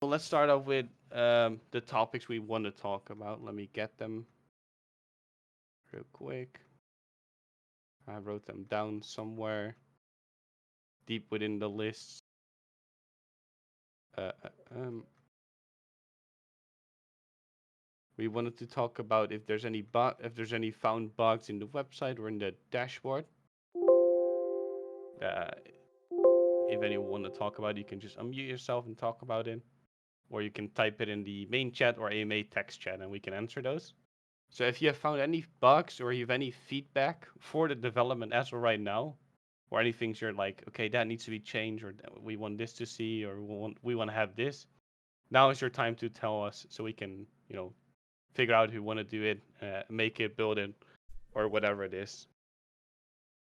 So let's start off with the topics we want to talk about. Let me get them real quick. I wrote them down somewhere deep within the list. Uh, uh, um, we wanted to talk about if there's any found bugs in the website or in the dashboard. Uh, if anyone want to talk about it, you can just unmute yourself and talk about it, or you can type it in the main chat or AMA text chat, and we can answer those. So if you have found any bugs or you have any feedback for the development as of right now, or any things you're like, okay, that needs to be changed, or we want this to see, or we want to have this. Now is your time to tell us, so we can figure out who want to do it, make it, build it, or whatever it is.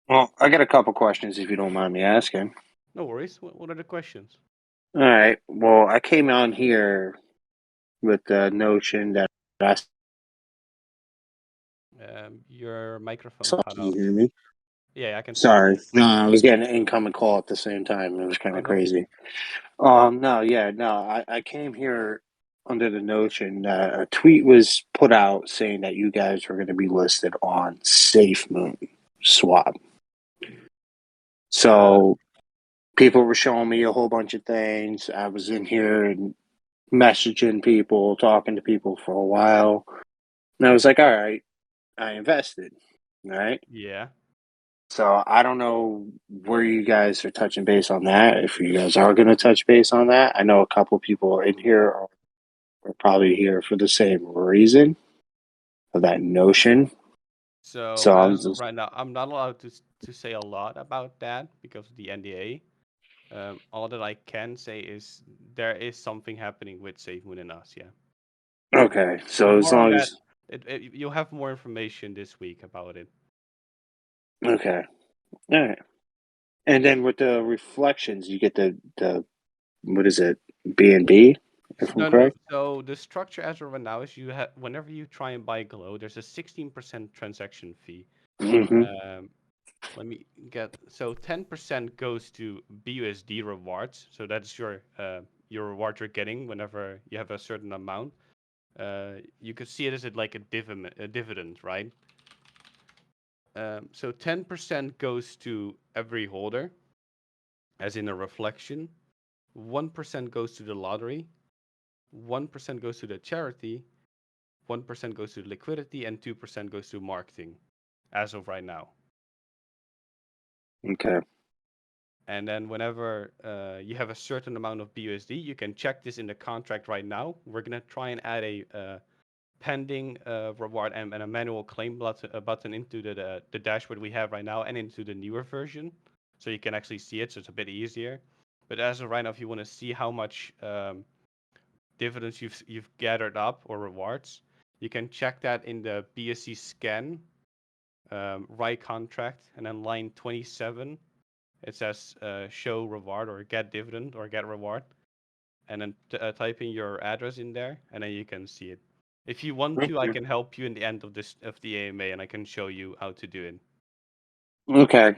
Well, I got a couple questions if you don't mind me asking. No worries. What are the questions? All right. Well, I came on here with the notion that I Your microphone saw. cut Can you off. hear me? Yeah, I can see you. Sorry. No, I was getting an incoming call at the same time. It was kind Oh, of no biggie. crazy. No, yeah, no. I came here under the notion that a tweet was put out saying that you guys were going to be listed on SafeMoon Swap. Uh, So people were showing me a whole bunch of things. I was in here and messaging people, talking to people for a while. And I was like, all right, I invested. All right. yeah. So I don't know where you guys are touching base on that. If you guys are going to touch base on that, I know a couple people in here are probably here for the same reason of that notion. So So I'm as of just right now, I'm not allowed to say a lot about that because of the NDA. All that I can say is there is something happening with SafeMoon and us. Yeah, okay. but So as more on long that. as You'll have more information this week about it. okay, all right. And then with the reflections, you get the what is it, B&B, if I'm No, no, no. correct. So the structure as of right now is you have whenever you try and buy Glow, there's a 16% transaction fee. Mm-hmm. Um, Let me get 10% goes to BUSD rewards. So that's your reward you're getting whenever you have a certain amount. You could see it as like a dividend, right? So 10% goes to every holder, as in a reflection. 1% goes to the lottery. 1% goes to the charity. 1% goes to liquidity, and 2% goes to marketing, as of right now. Okay. And then whenever you have a certain amount of BUSD, you can check this in the contract right now. We're gonna try and add a pending reward and a manual claim button into the dashboard we have right now and into the newer version, so you can actually see it. So it's a bit easier. But as of right now, if you want to see how much dividends you've gathered up or rewards, you can check that in the BSC scan right contract, and then line 27 it says show reward or get dividend or get reward, and then type in your address in there, and then you can see it. If you want to, I Okay. can help you in the end of the AMA, and I can show you how to do it. Okay.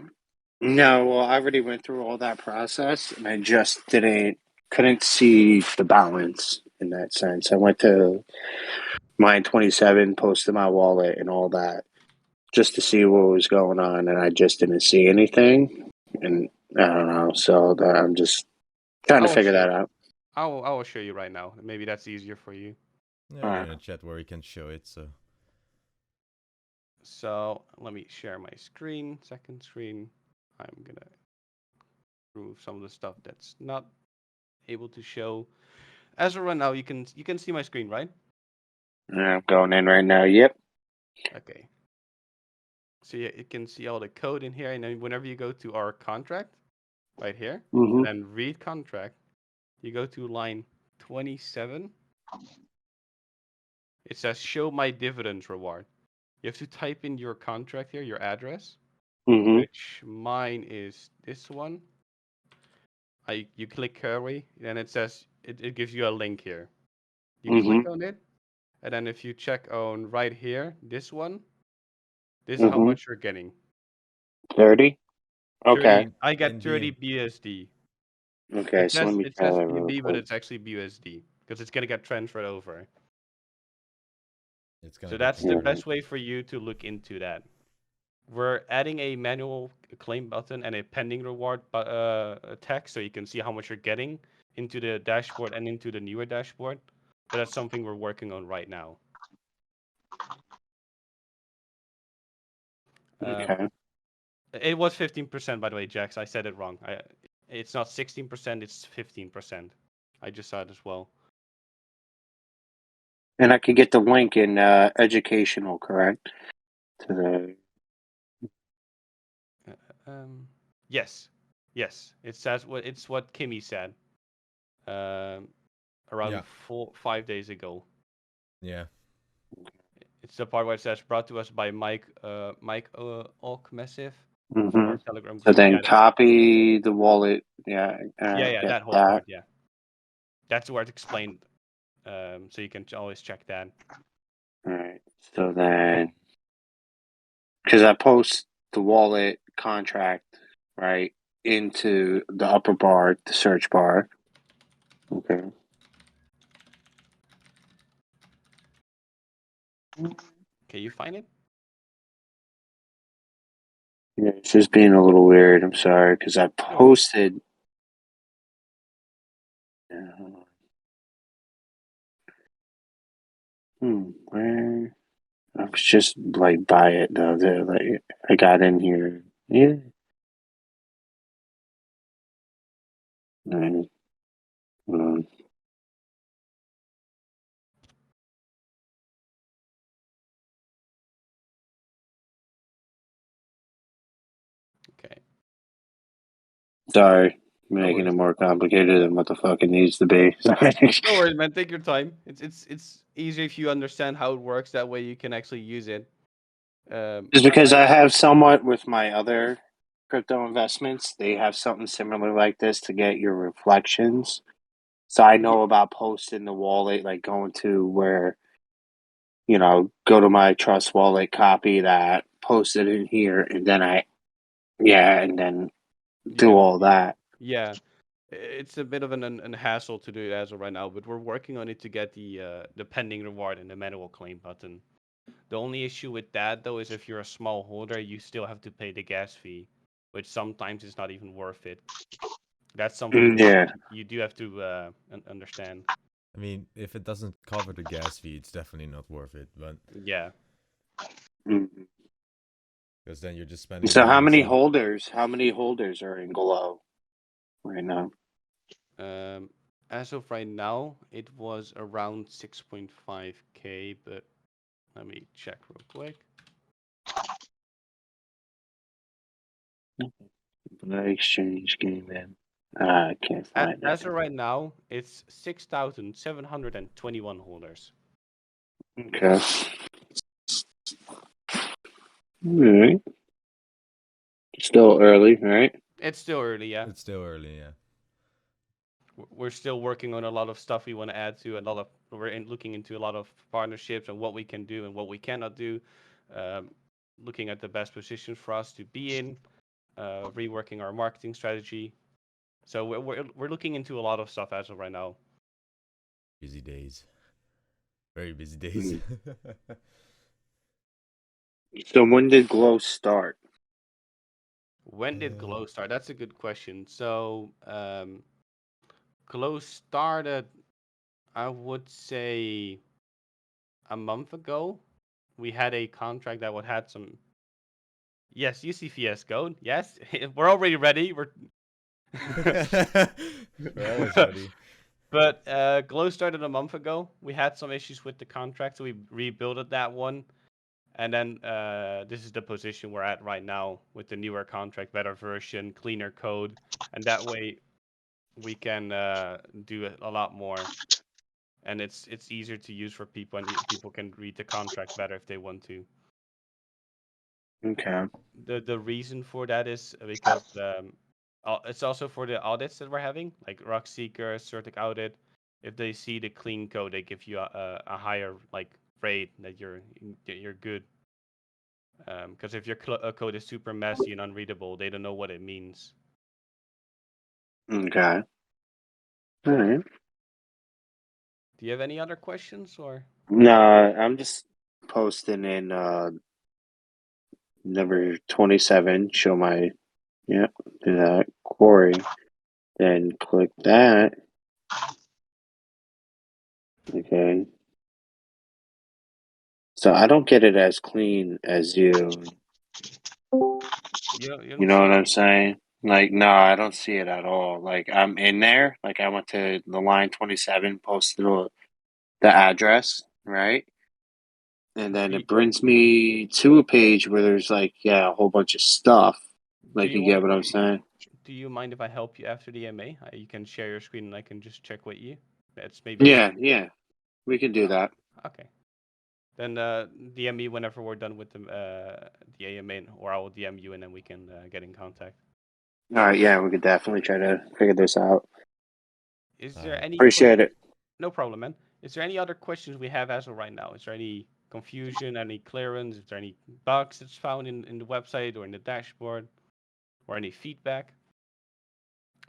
No, well, I already went through all that process, and I just couldn't see the balance in that sense. I went to mine 27, posted my wallet and all that just to see what was going on, and I just didn't see anything. And I don't know, so I'm just trying I to will figure show that you. out. I will show you right now. Maybe that's easier for you. Yeah, All we're right. in a chat where you can show it. So So let me share my screen. Second screen. I'm gonna remove some of the stuff that's not able to show. As of right now, you can see my screen, right? I'm going in right now. Yep. Okay. So you can see all the code in here, and then whenever you go to our contract, right here, and Mm-hmm. then read contract, you go to line 27. It says show my dividends reward. You have to type in your contract here, your address, Mm-hmm. which mine is this one. You click query, and it says it gives you a link here. You click Mm-hmm. on it, and then if you check on right here, this one, this is how Mm-hmm. much you're getting. 30. Okay. 30. I get 30 NB BSD. Okay, It so let says me it try says that real BNB, but quick. it's actually BUSD because it's gonna get transferred over. It's gonna So get that's the transferred. best way for you to look into that. We're adding a manual claim button and a pending reward text so you can see how much you're getting into the dashboard and into the newer dashboard. But that's something we're working on right now. Okay. It was 15%, by the way, Jax. I said it wrong. It's not 16%, it's 15%. I just saw it as well. And I could get the link in educational, correct? To the Yes, yes. It says it's what Kimmy said. Around Yeah. 5 days ago. Yeah. It's the part where it says brought to us by Mike Massive from our Mhm. Telegram So group. then Yeah, copy the wallet. Yeah, yeah, get that whole that. part. Yeah, that's where it's explained. So you can always check that. All right. So then, because I post the wallet contract right into the upper bar, the search bar. Okay. Can you find it? Yeah, it's just being a little weird. I'm sorry because I No worries. posted. Where I was just like by it though. Like I got in here. Yeah. Alright, hold on. Okay. Sorry, No making it worries. more complicated than what the fuck it needs to be. No worries, man. Take your time. It's easier if you understand how it works. That way you can actually use it. Just because I I have somewhat with my other crypto investments, they have something similar like this to get your reflections. So I know about posting the wallet, like going to where, go to my trust wallet, copy that, post it in here, and then and then you do can all that. yeah. It's a bit of an hassle to do it as of right now, but we're working on it to get the pending reward and the manual claim button. The only issue with that though is if you're a small holder, you still have to pay the gas fee, which sometimes is not even worth it. That's something Yeah. you do have to understand. I mean, if it doesn't cover the gas fee, it's definitely not worth it. But Yeah. Mhm. because then you're just spending So money how many instead of. holders? How many holders are in Glow right now? Um, as of right now, it was around 6.5K, but let me check real quick. The exchange game in. I can't find it. As of right now, it's 6,721 holders. Okay. All right. Still early, right? It's still early, yeah. It's still early, yeah. We're still working on a lot of stuff we want to add to a lot of. Looking into a lot of partnerships and what we can do and what we cannot do. Um, Looking at the best positions for us to be in. Reworking our marketing strategy. So we're looking into a lot of stuff as of right now. Busy days. Very busy days. Mhm. So when did Glow start? When did Glow start? That's a good question. So Glow started, I would say, a month ago. We had a contract that would had some. Yes, UCFS go. Yes, we're already ready. We're We're always ready. But Glow started a month ago. We had some issues with the contract, so we rebuilt that one. And then this is the position we're at right now with the newer contract, better version, cleaner code, and that way we can do a lot more. And it's easier to use for people, and people can read the contract better if they want to. Okay. The reason for that is because it's also for the audits that we're having, like Rock Seeker, Certic Audit. If they see the clean code, they give you a higher like rate that you're good. Because if your code is super messy and unreadable, they don't know what it means. Okay. All right. Do you have any other questions or? No, I'm just posting in number 27. Show my do that quarry. Then click that. Okay. So I don't get it as clean as you. You You don't know see what it? I'm saying? Like, no, I don't see it at all. Like, I'm in there. Like, I went to the line 27, posted the address, right? And then Do, it brings me to a page where there's like, yeah, a whole bunch of stuff. do Like, you you want? get what I'm saying? Do you mind if I help you after the MA? You can share your screen and I can just check with you. That's maybe Yeah, easier. yeah, we can do Oh, that. okay. Then DM me whenever we're done with the AMA, or I will DM you and then we can get in contact. All right, yeah, we could definitely try to figure this out. Is All there right. any Appreciate questions? it. No problem, man. Is there any other questions we have as of right now? Is there any confusion, any clearance? Is there any bugs that's found in the website or in the dashboard, or any feedback?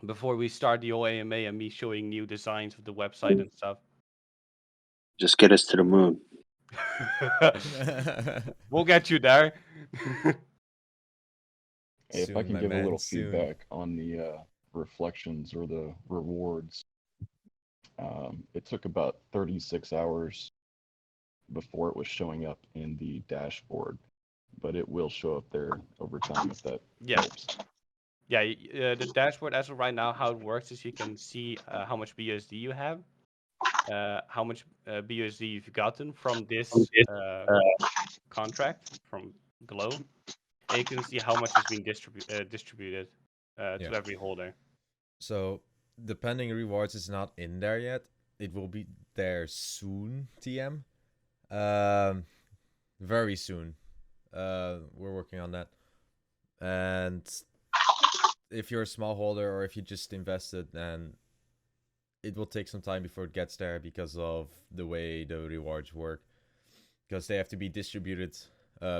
Before we start the whole AMA and me showing new designs of the website and stuff. Just get us to the moon. We'll get you there. Hey, if I Soon, can my give a man, little soon. feedback on the reflections or the rewards, it took about 36 hours before it was showing up in the dashboard, but it will show up there over time if that Yeah. helps. Yeah, the dashboard as of right now, how it works is you can see how much BUSD you have, how much BUSD you've gotten from this contract from Glow, and you can see how much is being distributed Yeah. to every holder. So the pending rewards is not in there yet. It will be there soon, TM. Very soon. We're working on that. And if you're a small holder or if you just invested, then it will take some time before it gets there because of the way the rewards work. Because they have to be distributed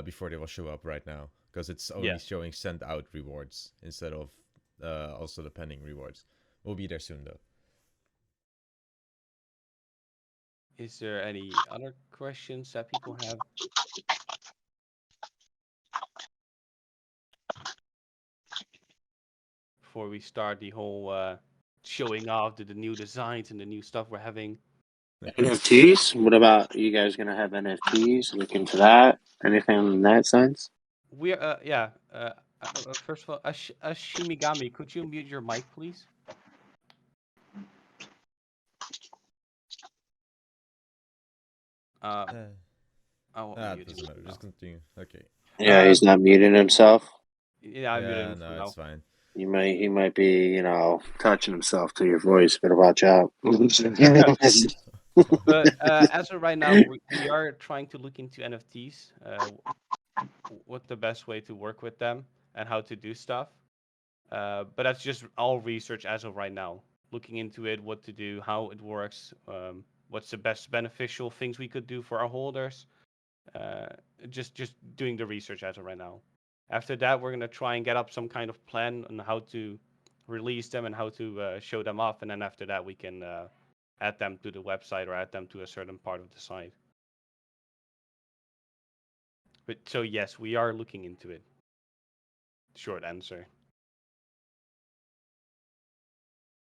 before they will show up right now. Because it's only Yeah. showing sent out rewards instead of also the pending rewards. We'll be there soon though. Is there any other questions that people have? Before we start the whole showing off the new designs and the new stuff we're having. NFTs? What about you guys gonna have NFTs? Look into that. Anything in that sense? We're yeah. First of all, Shimigami, could you mute your mic, please? Uh, I won't it mute him doesn't matter. for Just now. continue. Okay. Yeah, he's not muting himself. Yeah, I muted Yeah, him for no, now. it's fine. He might be, touching himself to your voice. Better watch out. But as of right now, we are trying to look into NFTs, what the best way to work with them, and how to do stuff. But that's just all research as of right now. Looking into it, what to do, how it works, what's the best beneficial things we could do for our holders. Uh, just doing the research as of right now. After that, we're gonna try and get up some kind of plan on how to release them and how to show them off, and then after that, we can add them to the website or add them to a certain part of the site. But so yes, we are looking into it. Short answer.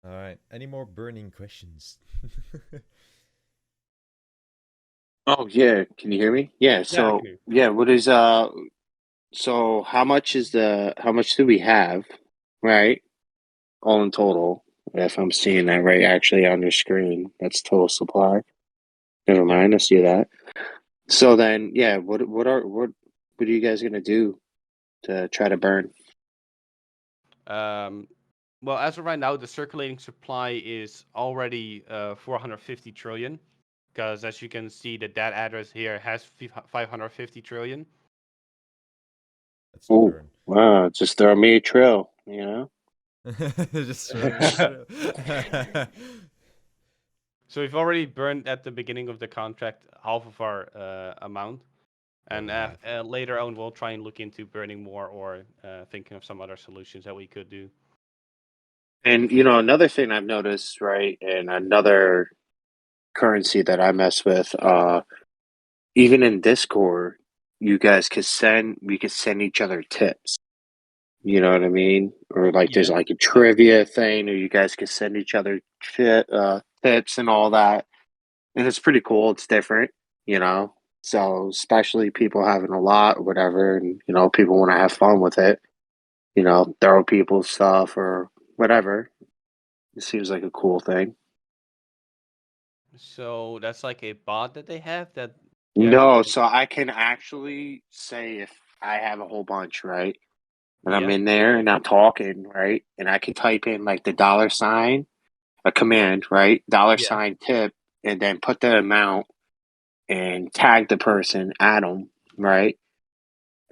All right. Any more burning questions? Oh yeah, can you hear me? Yeah. Yeah, I So can hear. yeah, what is So how much do we have, right? All in total, if I'm seeing that right, actually on your screen, that's total supply. Never Yeah. mind, I see that. So then, yeah, what are you guys gonna do to try to burn? Well, as of right now, the circulating supply is already 450 trillion. Because as you can see, that address here has 550 trillion. That's the Oh, burn. wow, just throw me a trail, Just throw me a trail. So we've already burned at the beginning of the contract half of our amount, and Over half. later on we'll try and look into burning more or thinking of some other solutions that we could do. And another thing I've noticed, right, and another currency that I mess with, even in Discord, we could send each other tips. You know what I mean? Or like there's Yeah. like a trivia thing, or you guys could send each other tips and all that. And it's pretty cool. It's different, you know. So especially people having a lot, or whatever, and people want to have fun with it. Throw people stuff or whatever. It seems like a cool thing. So that's like a bot that they have that you have No, to. so I can actually say if I have a whole bunch, right? And I'm Yeah. in there and I'm talking, right? And I can type in like the dollar sign, a command, right? Dollar Yeah. sign tip, and then put the amount and tag the person, add them, right?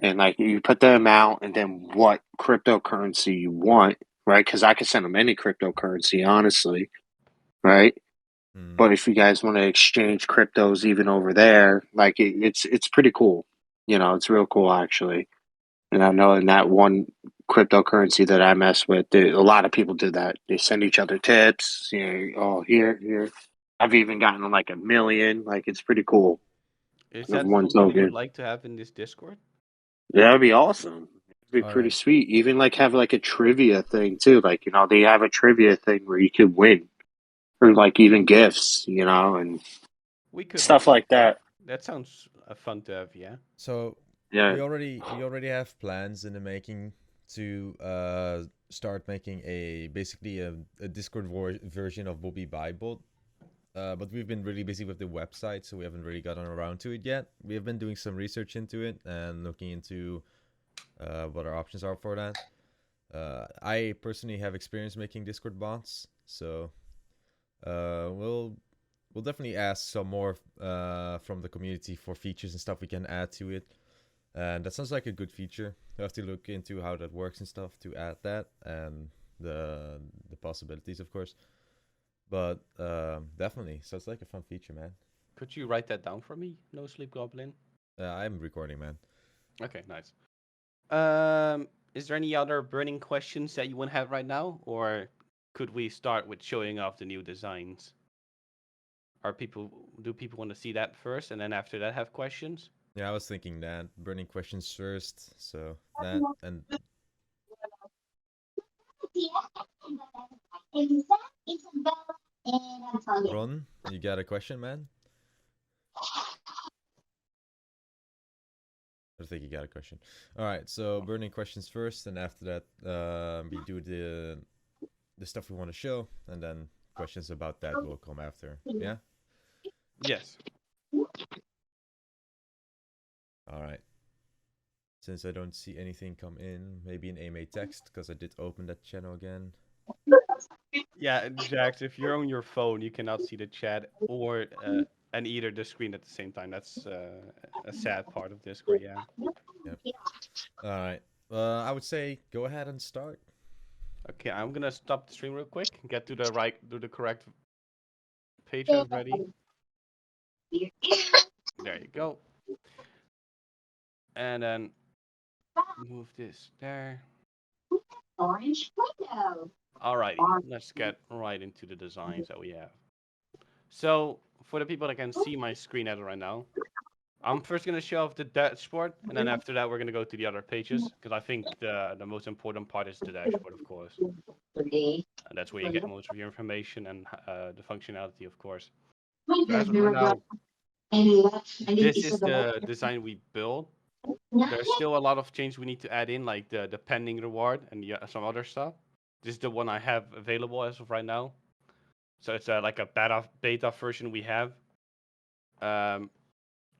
And like you put the amount and then what cryptocurrency you want, right? Because I can send them any cryptocurrency, honestly, right? Mm. But if you guys want to exchange cryptos even over there, like it's pretty cool. It's real cool actually. And I know in that one cryptocurrency that I mess with, a lot of people do that. They send each other tips. Oh, here. I've even gotten like 1 million. Like it's pretty cool. Is Of that one something you would token. like to have in this Discord? That'd be awesome. It'd be All pretty right. sweet. Even like have like a trivia thing too. Like they have a trivia thing where you could win, or like even gifts. And We could stuff look into like that. that. That sounds fun to have. Yeah. So Yeah. we already have plans in the making to start making basically a Discord version of Bobby Bible. But we've been really busy with the website, so we haven't really gotten around to it yet. We have been doing some research into it and looking into what our options are for that. I personally have experience making Discord bots, so we'll definitely ask some more from the community for features and stuff we can add to it. And that sounds like a good feature. We have to look into how that works and stuff to add that and the possibilities, of course. But definitely sounds like a fun feature, man. Could you write that down for me? No Sleep Goblin. I'm recording, man. Okay, nice. Is there any other burning questions that you want to have right now, or could we start with showing off the new designs? Do people want to see that first, and then after that have questions? Yeah, I was thinking that burning questions first. So that and Ron, you got a question, man? I think you got a question. All right, so burning questions first, and after that, we do the stuff we want to show, and then questions about that will come after. Yeah. Yes. All right. Since I don't see anything come in, maybe an AMA text because I did open that channel again. Yeah, Jax, if you're on your phone, you cannot see the chat or and either the screen at the same time. That's a sad part of Discord. Yeah. Yep. All right. I would say go ahead and start. Okay, I'm gonna stop the stream real quick. Get to the correct page. I was ready. There you go. And then move this there. Alrighty, let's get right into the designs that we have. So for the people that can see my screen at right now, I'm first gonna show off the dashboard, and then after that we're gonna go to the other pages because I think the most important part is the dashboard, of course. And that's where you get most of your information and the functionality, of course. So as of right now, this is the design we built. There's still a lot of changes we need to add in, like the pending reward and some other stuff. This is the one I have available as of right now. So it's like a beta version we have. Um,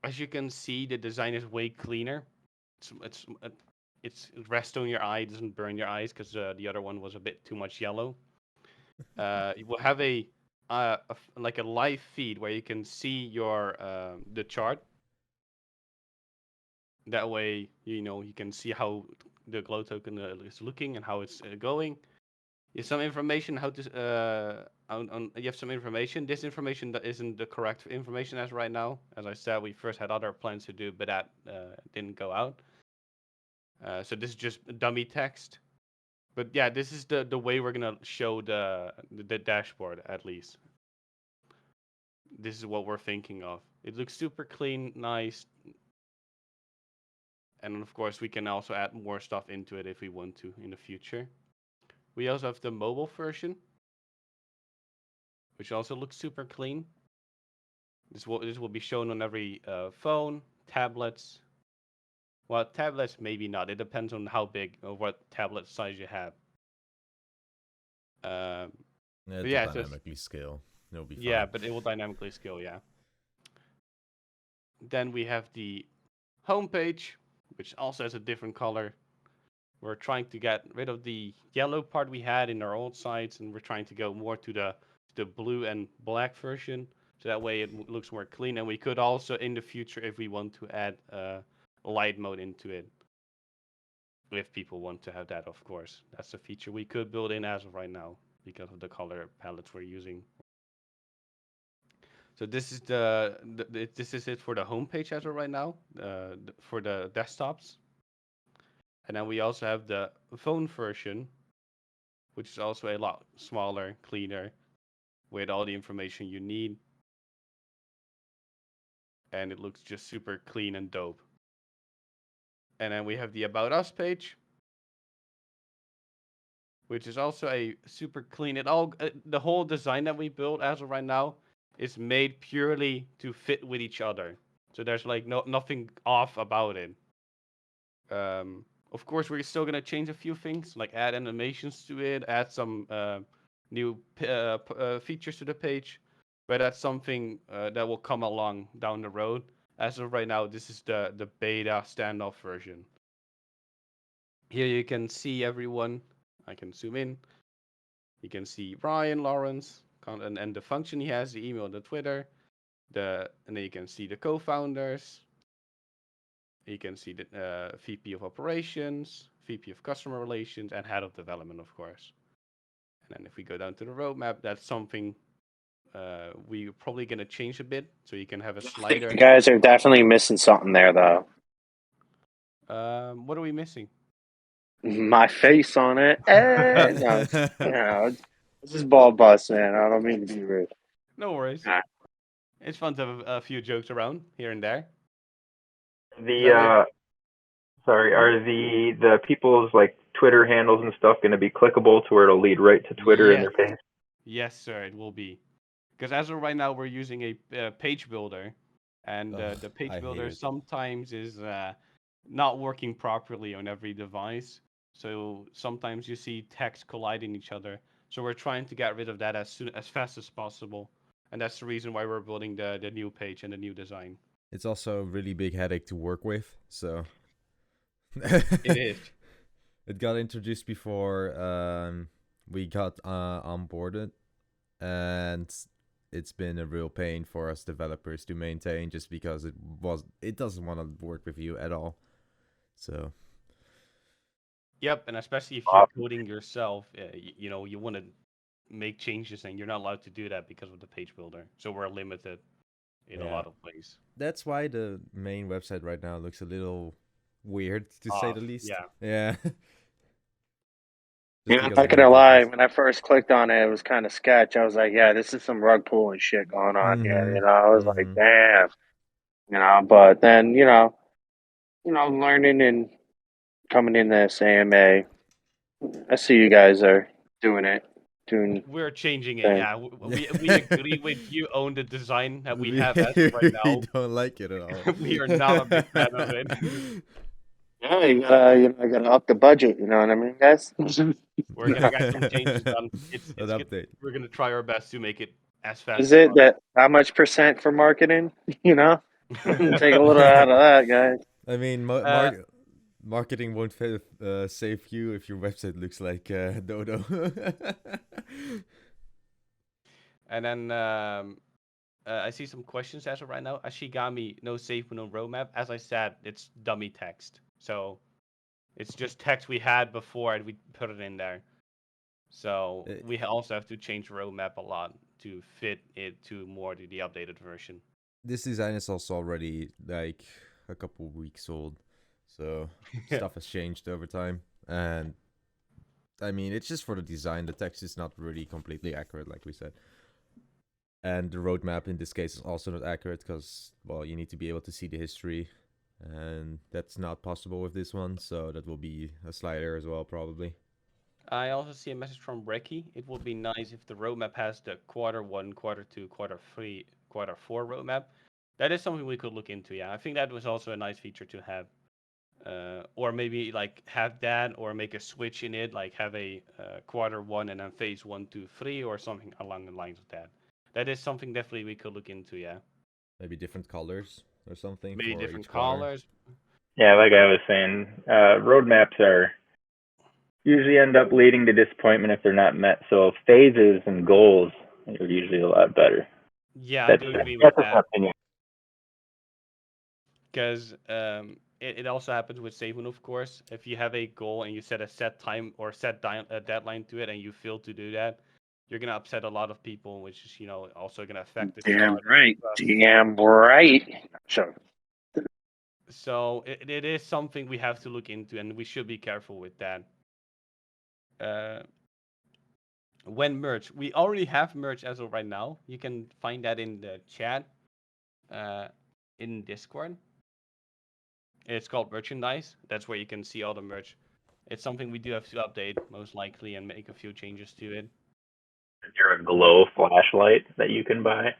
as you can see, the design is way cleaner. It's rest on your eye, it doesn't burn your eyes because the other one was a bit too much yellow. You will have like a live feed where you can see your the chart. That way, you can see how the glow token is looking and how it's going. You have some information how to you have some information. This information that isn't the correct information as right now. As I said, we first had other plans to do, but that didn't go out. So this is just dummy text. But yeah, this is the way we're gonna show the dashboard at least. This is what we're thinking of. It looks super clean, nice, and of course we can also add more stuff into it if we want to in the future. We also have the mobile version, which also looks super clean. This will be shown on every phone, tablets. Well, tablets maybe not. It depends on how big or what tablet size you have. Um, Yeah, but it'll yeah, so dynamically scale. It'll be yeah, fine. but it will dynamically scale. Yeah. Then we have the homepage, which also has a different color. We're trying to get rid of the yellow part we had in our old sites, and we're trying to go more to the blue and black version, so that way it looks more clean. And we could also, in the future, if we want to add light mode into it, if people want to have that, of course, that's a feature we could build in as of right now because of the color palettes we're using. So this is this is it for the homepage as of right now, for the desktops. And then we also have the phone version, which is also a lot smaller, cleaner, with all the information you need. And it looks just super clean and dope. And then we have the About Us page, which is also a super clean. The whole design that we built as of right now is made purely to fit with each other. So there's like nothing off about it. Of course, we're still gonna change a few things, like add animations to it, add some new features to the page, but that's something that will come along down the road. As of right now, this is the beta standoff version. Here you can see everyone. I can zoom in. You can see Ryan, Lawrence, and the function he has, the email, the Twitter, and then you can see the co-founders. You can see the VP of Operations, VP of Customer Relations, and Head of Development, of course. And then if we go down to the roadmap, that's something we're probably going to change a bit. So you can have a slider. You guys are definitely missing something there, though. What are we missing? My face on it. No, this is ball bust, man. I don't mean to be rude. No worries. Nah. It's fun to have a few jokes around here and there. Sorry, are the people's like Twitter handles and stuff going to be clickable to where it'll lead right to Twitter in their page? Yes, sir, it will be. Because as of right now, we're using a page builder, and the I page hate builder it. sometimes is not working properly on every device. So sometimes you see text colliding each other. So we're trying to get rid of that as fast as possible, and that's the reason why we're building the new page and the new design. It's also a really big headache to work with, so It is. It got introduced before we got onboarded, and it's been a real pain for us developers to maintain, just because it doesn't want to work with you at all. So Yep, and especially if you're coding yourself, you know, you want to make changes, and you're not allowed to do that because of the page builder. So we're limited in a Yeah. lot of ways. that's why the main website right now looks a little weird, to say the least. Yeah. Yeah, I'm not gonna lie. When I first clicked on it, it was kind of sketch. I was like, "Yeah, this is some rug pulling shit going on here." You know, I was like, "Damn," you know. But then, learning and coming in this AMA, I see you guys are doing it. We're changing it. thing. Yeah, we agree with you on the design that we have as of right now. We don't like it at all. We are not a big fan of it. Yeah, I gotta up the budget. You know what I mean, guys? We're gonna get some changes done. An update. We're gonna try our best to make it as fast. Is it that how much percent for marketing? You know, take a little out of that, guys. I mean, marketing won't save you if your website looks like Dodo. And then I see some questions as of right now. Ashigami, no safe no roadmap. As I said, it's dummy text. So it's just text we had before and we put it in there. So we also have to change roadmap a lot to fit it to more to the updated version. This design is also already like a couple weeks old, so stuff has changed over time, and I mean, it's just for the design. The text is not really completely accurate, like we said. And the roadmap in this case is also not accurate because, well, you need to be able to see the history. And that's not possible with this one, so that will be a slider as well, probably. I also see a message from Brecky. It would be nice if the roadmap has the Q1, Q2, Q3, Q4 roadmap. That is something we could look into. Yeah, I think that was also a nice feature to have. Or maybe like have that, or make a switch in it, like have a Q1 and then phase 1, 2, 3, or something along the lines of that. That is something definitely we could look into. Yeah, Maybe different colors or something maybe for different each quarter. colors. Yeah, like I was saying, roadmaps are usually end up leading to disappointment if they're not met. So phases and goals are usually a lot better. Yeah, I That's do agree with that's that. my opinion. Because it also happens with saving, of course. If you have a goal and you set a set time or set a deadline to it, and you fail to do that, you're gonna upset a lot of people, which is also gonna affect the Damn chart. right. Damn right. So it is something we have to look into, and we should be careful with that. When merch, we already have merch as of right now. You can find that in the chat, in Discord. It's called merchandise. That's where you can see all the merch. It's something we do have to update, most likely, and make a few changes to it. Is there a glow flashlight that you can buy?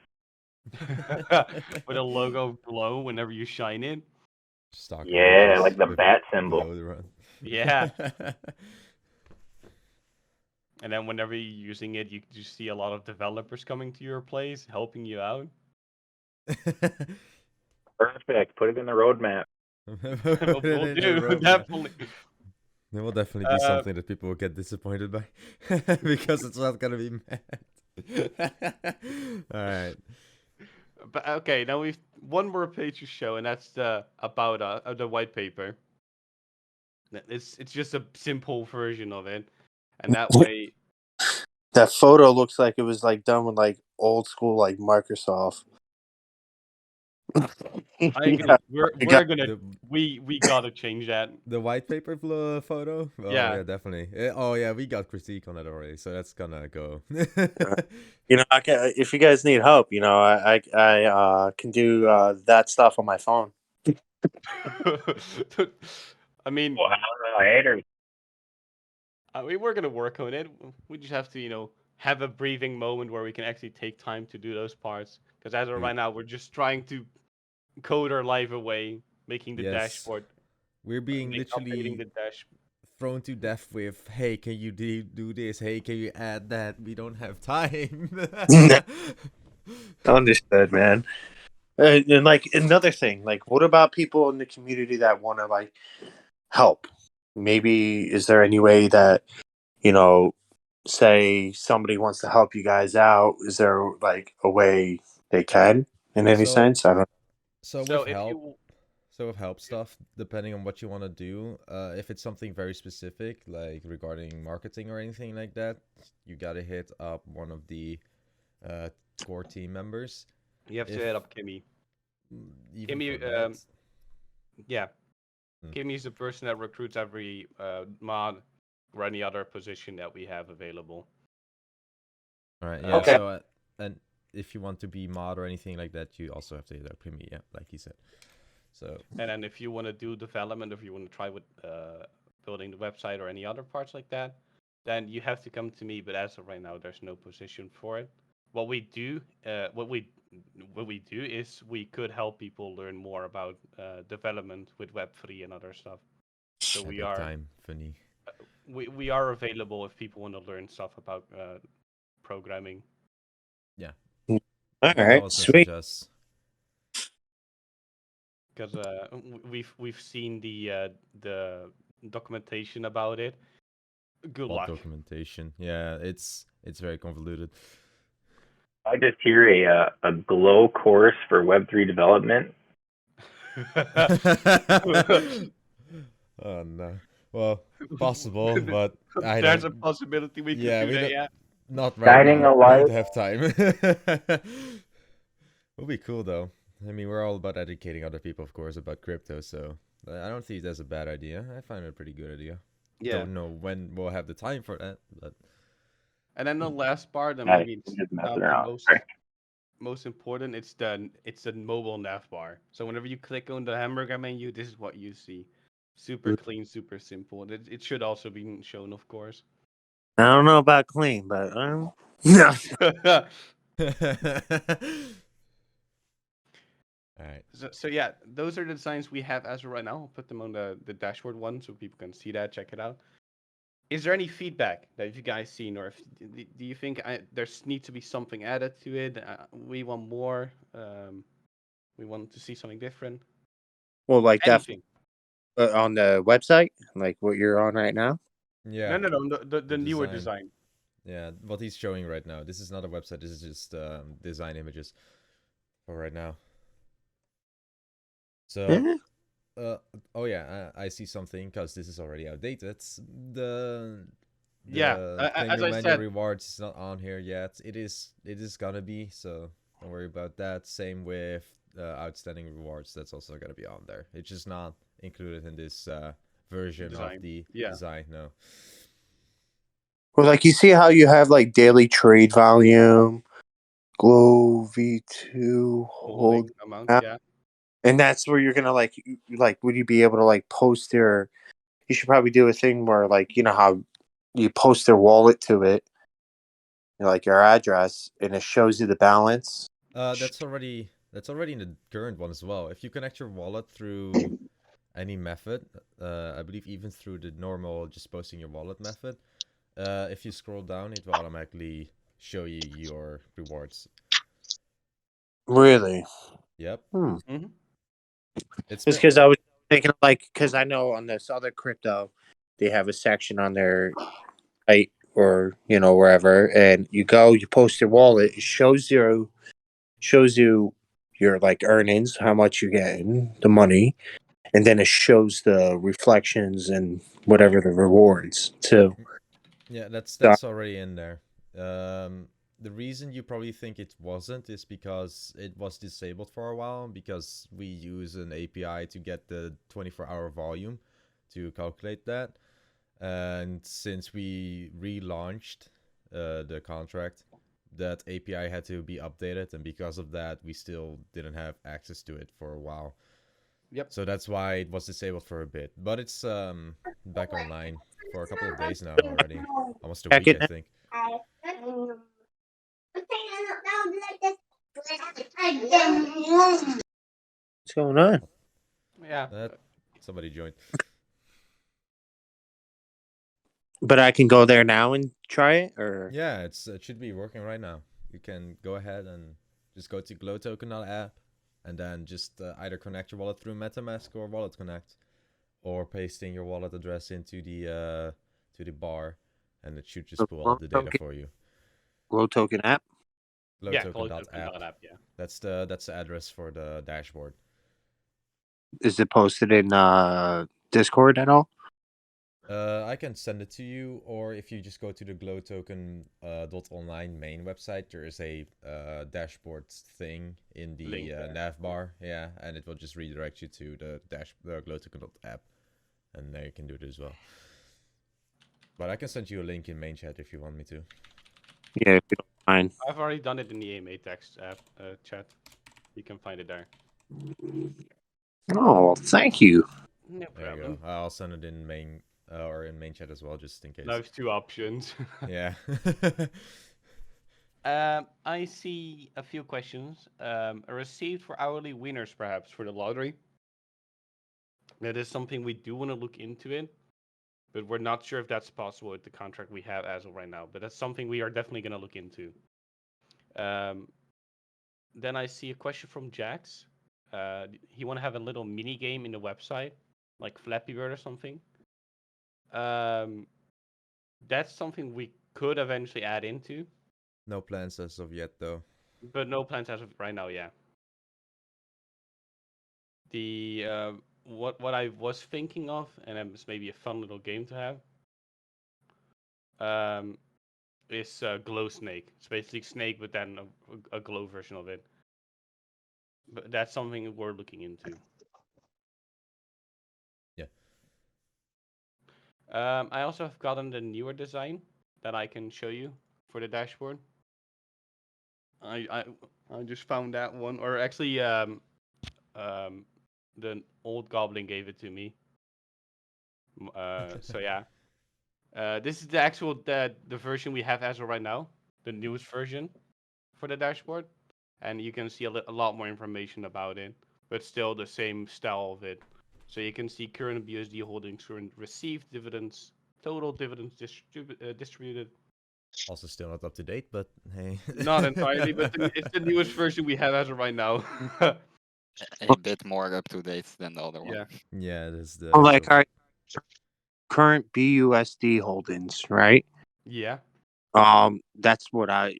With a logo glow whenever you shine it. Stock Yeah, images like the with bat symbol. glow around. Yeah. And then whenever you're using it, you just see a lot of developers coming to your place, helping you out. Perfect. Put it in the roadmap. We'll do, definitely. It will definitely be something that people will get disappointed by because it's not gonna be mad. All right. But okay, now we've one more page to show, and that's the about the white paper. It's just a simple version of it, and that way. That photo looks like it was like done with like old school like Microsoft. I agree. Yeah, We're gonna The, we gotta change that. the white paper photo? Oh Yeah. yeah, definitely. Oh yeah, we got critique on it already, so that's gonna go. I can, if you guys need help, I can do that stuff on my phone. I mean, Wow, haters. we're gonna work on it. We just have to, have a breathing moment where we can actually take time to do those parts. Because as of right now, we're just trying to code our life away, making the Yes. dashboard. We're being updating literally the dash. thrown to death with, hey, can you do this? Hey, can you add that? We don't have time. Understood, man. And like another thing, like what about people in the community that want to like help? Maybe is there any way that say somebody wants to help you guys out? Is there like a way they can in any sense? I don't. So So with if help, you so with help stuff, depending on what you want to do, if it's something very specific, like regarding marketing or anything like that, you gotta hit up one of the core team members. have to If- hit up Kimmy. Even Kimmy, for that, Yeah, Hmm. Kimmy is the person that recruits every mod or any other position that we have available. all right, yeah. Okay. So and if you want to be mod or anything like that, you also have to hit up Kimmy, yeah, like he said. So And then if you want to do development, if you want to try with building the website or any other parts like that, then you have to come to me. But as of right now, there's no position for it. What we do, is we could help people learn more about development with Web3 and other stuff. So big time, funny. we are available if people want to learn stuff about programming. Yeah. All You can right, always sweet. message us. Because we've seen the documentation about it. Good What luck. documentation? Yeah, it's very convoluted. I just hear a glow course for Web3 development. Oh no. Well, possible, but I There's a don't. possibility we Yeah, could we do that. don't. Yeah. Not right Shining now. a We light. don't have time. It'll be cool though. I mean, we're all about educating other people, of course, about crypto. So I don't think that's a bad idea. I find it a pretty good idea. Yeah. Don't know when we'll have the time for that, but And then the last part, and Yeah, maybe it's just not messing the around. most important. It's the mobile nav bar. So whenever you click on the hamburger menu, this is what you see. Super clean, super simple. It should also be shown, of course. I don't know about clean, but no. all right. So yeah, those are the designs we have as of right now. I'll put them on the dashboard one so people can see that, check it out. Is there any feedback that you guys seen, or do you think there's need to be something added to it? We want more. We want to see something different. Well, like Anything? on the website, like what you're on right now. Yeah. No. The The newer design. design. Yeah, what he's showing right now. This is not a website. This is just design images for right now. So, Eh? oh yeah, I see something because this is already outdated. The Yeah, claim as your I manual said, rewards is not on here yet. It is gonna be, so don't worry about that. Same with outstanding rewards. That's also gonna be on there. It's just not included in this version of design. the Yeah, design. No. Well, like you see how you have like daily trade volume, Glow V2, hold, holding amount. Yeah, and that's where you're gonna like. Would you be able to like post your? You should probably do a thing where like you know how you post their wallet to it, you know, like your address, and it shows you the balance. That's already in the current one as well. If you connect your wallet through any method, I believe even through the normal just posting your wallet method, if you scroll down, it will automatically show you your rewards. Really? Yep. hmm It's Just been because I was thinking like because I know on this other crypto, they have a section on their site or you know wherever, and you go, you post your wallet, it shows you your like earnings, how much you're getting, the money, and then it shows the reflections and whatever the rewards too. yeah, So, that's already in there. The reason you probably think it wasn't is because it was disabled for a while because we use an API to get the 24-hour volume to calculate that. And since we relaunched the contract, that API had to be updated, and because of that, we still didn't have access to it for a while. Yep. So that's why it was disabled for a bit. But it's back online for a couple of days now already, almost a check week, it I now. think. What's going on? Yeah. Somebody joined. But I can go there now and try it, or Yeah, it should be working right now. You can go ahead and just go to glowtoken.app and then just either connect your wallet through MetaMask or Wallet Connect, or pasting your wallet address into the bar, and it should just pull all the data for you. Glow Token app. Yeah, Glowtoken.app. app. Yeah. That's the address for the dashboard. Is it posted in Discord at all? I can send it to you, or if you just go to the glowtoken .online main website, there is a dashboard thing in the Link there. nav bar, yeah, and it will just redirect you to the glowtoken.app, and there you can do it as well. But I can send you a link in main chat if you want me to. Yeah, if you don't mind. I've already done it in the AMA text app chat. You can find it there. Oh, well, thank you. No There you problem. go. I'll send it in main or in main chat as well, just in case. Now it's two options. Yeah. I see a few questions. Received for hourly winners, perhaps for the lottery. That is something we do want to look into it, but we're not sure if that's possible with the contract we have as of right now. But that's something we are definitely going to look into. Then I see a question from Jax. He want to have a little mini game in the website, like Flappy Bird or something. That's something we could eventually add into, No plans as of yet, though. but no plans as of right now. Yeah. The what I was thinking of, and it's maybe a fun little game to have. Is Glow Snake. It's basically Snake, but then a glow version of it. But that's something we're looking into. Yeah. I also have gotten the newer design that I can show you for the dashboard. I just found that one, or actually, the old goblin gave it to me. So yeah, this is the actual the version we have as of right now, the newest version for the dashboard, and you can see a lot more information about it, but still the same style of it. So you can see current BUSD holdings, current received dividends, total dividends distributed. Also, still not up to date, but hey. Not entirely, but it's the newest version we have as of right now. A bit more up to date than the other one. Yeah. Yeah, that's the. Well, like actual- our current BUSD holdings, right? Yeah. That's what I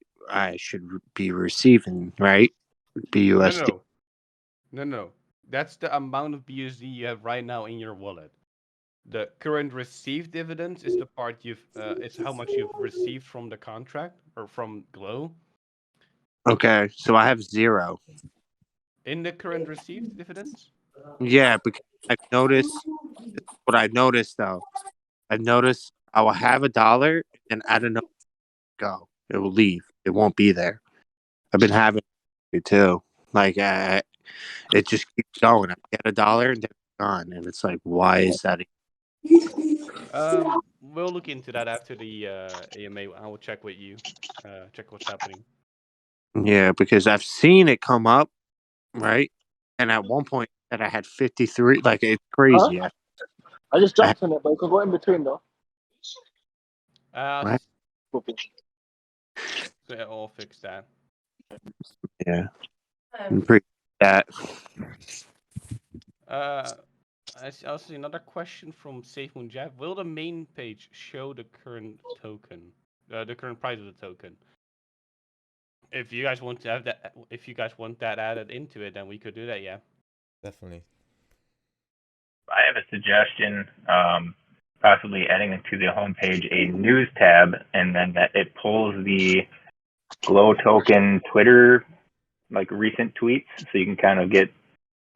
should be receiving, right? No, BUSD. no. That's the amount of BUSD you have right now in your wallet. The current received dividends is the part it's how much you've received from the contract or from Glow. Okay, so I have 0. In the current received dividends? Yeah, because I've noticed what I noticed though. I've noticed I will have $1 and I don't know go. It will leave. It won't be there. I've been having it too. Like it just keeps going. I get $1 and then it's gone, and it's like, why is that? We'll look into that after the AMA. I will check with you. Check what's happening. Yeah, because I've seen it come up, right? And at one point that I had 53. Like it's crazy. Huh? I just jumped in it, but it could go in between though. Uh, so yeah, I'll fix that. Yeah, I'm pretty that. I see another question from SafeMoon Jab. Will the main page show the current token, the current price of the token? If you guys want to have that, if you guys want that added into it, then we could do that. Yeah. Definitely. I have a suggestion, possibly adding to the homepage a news tab, and then that it pulls the Glow token Twitter, like recent tweets, so you can kind of get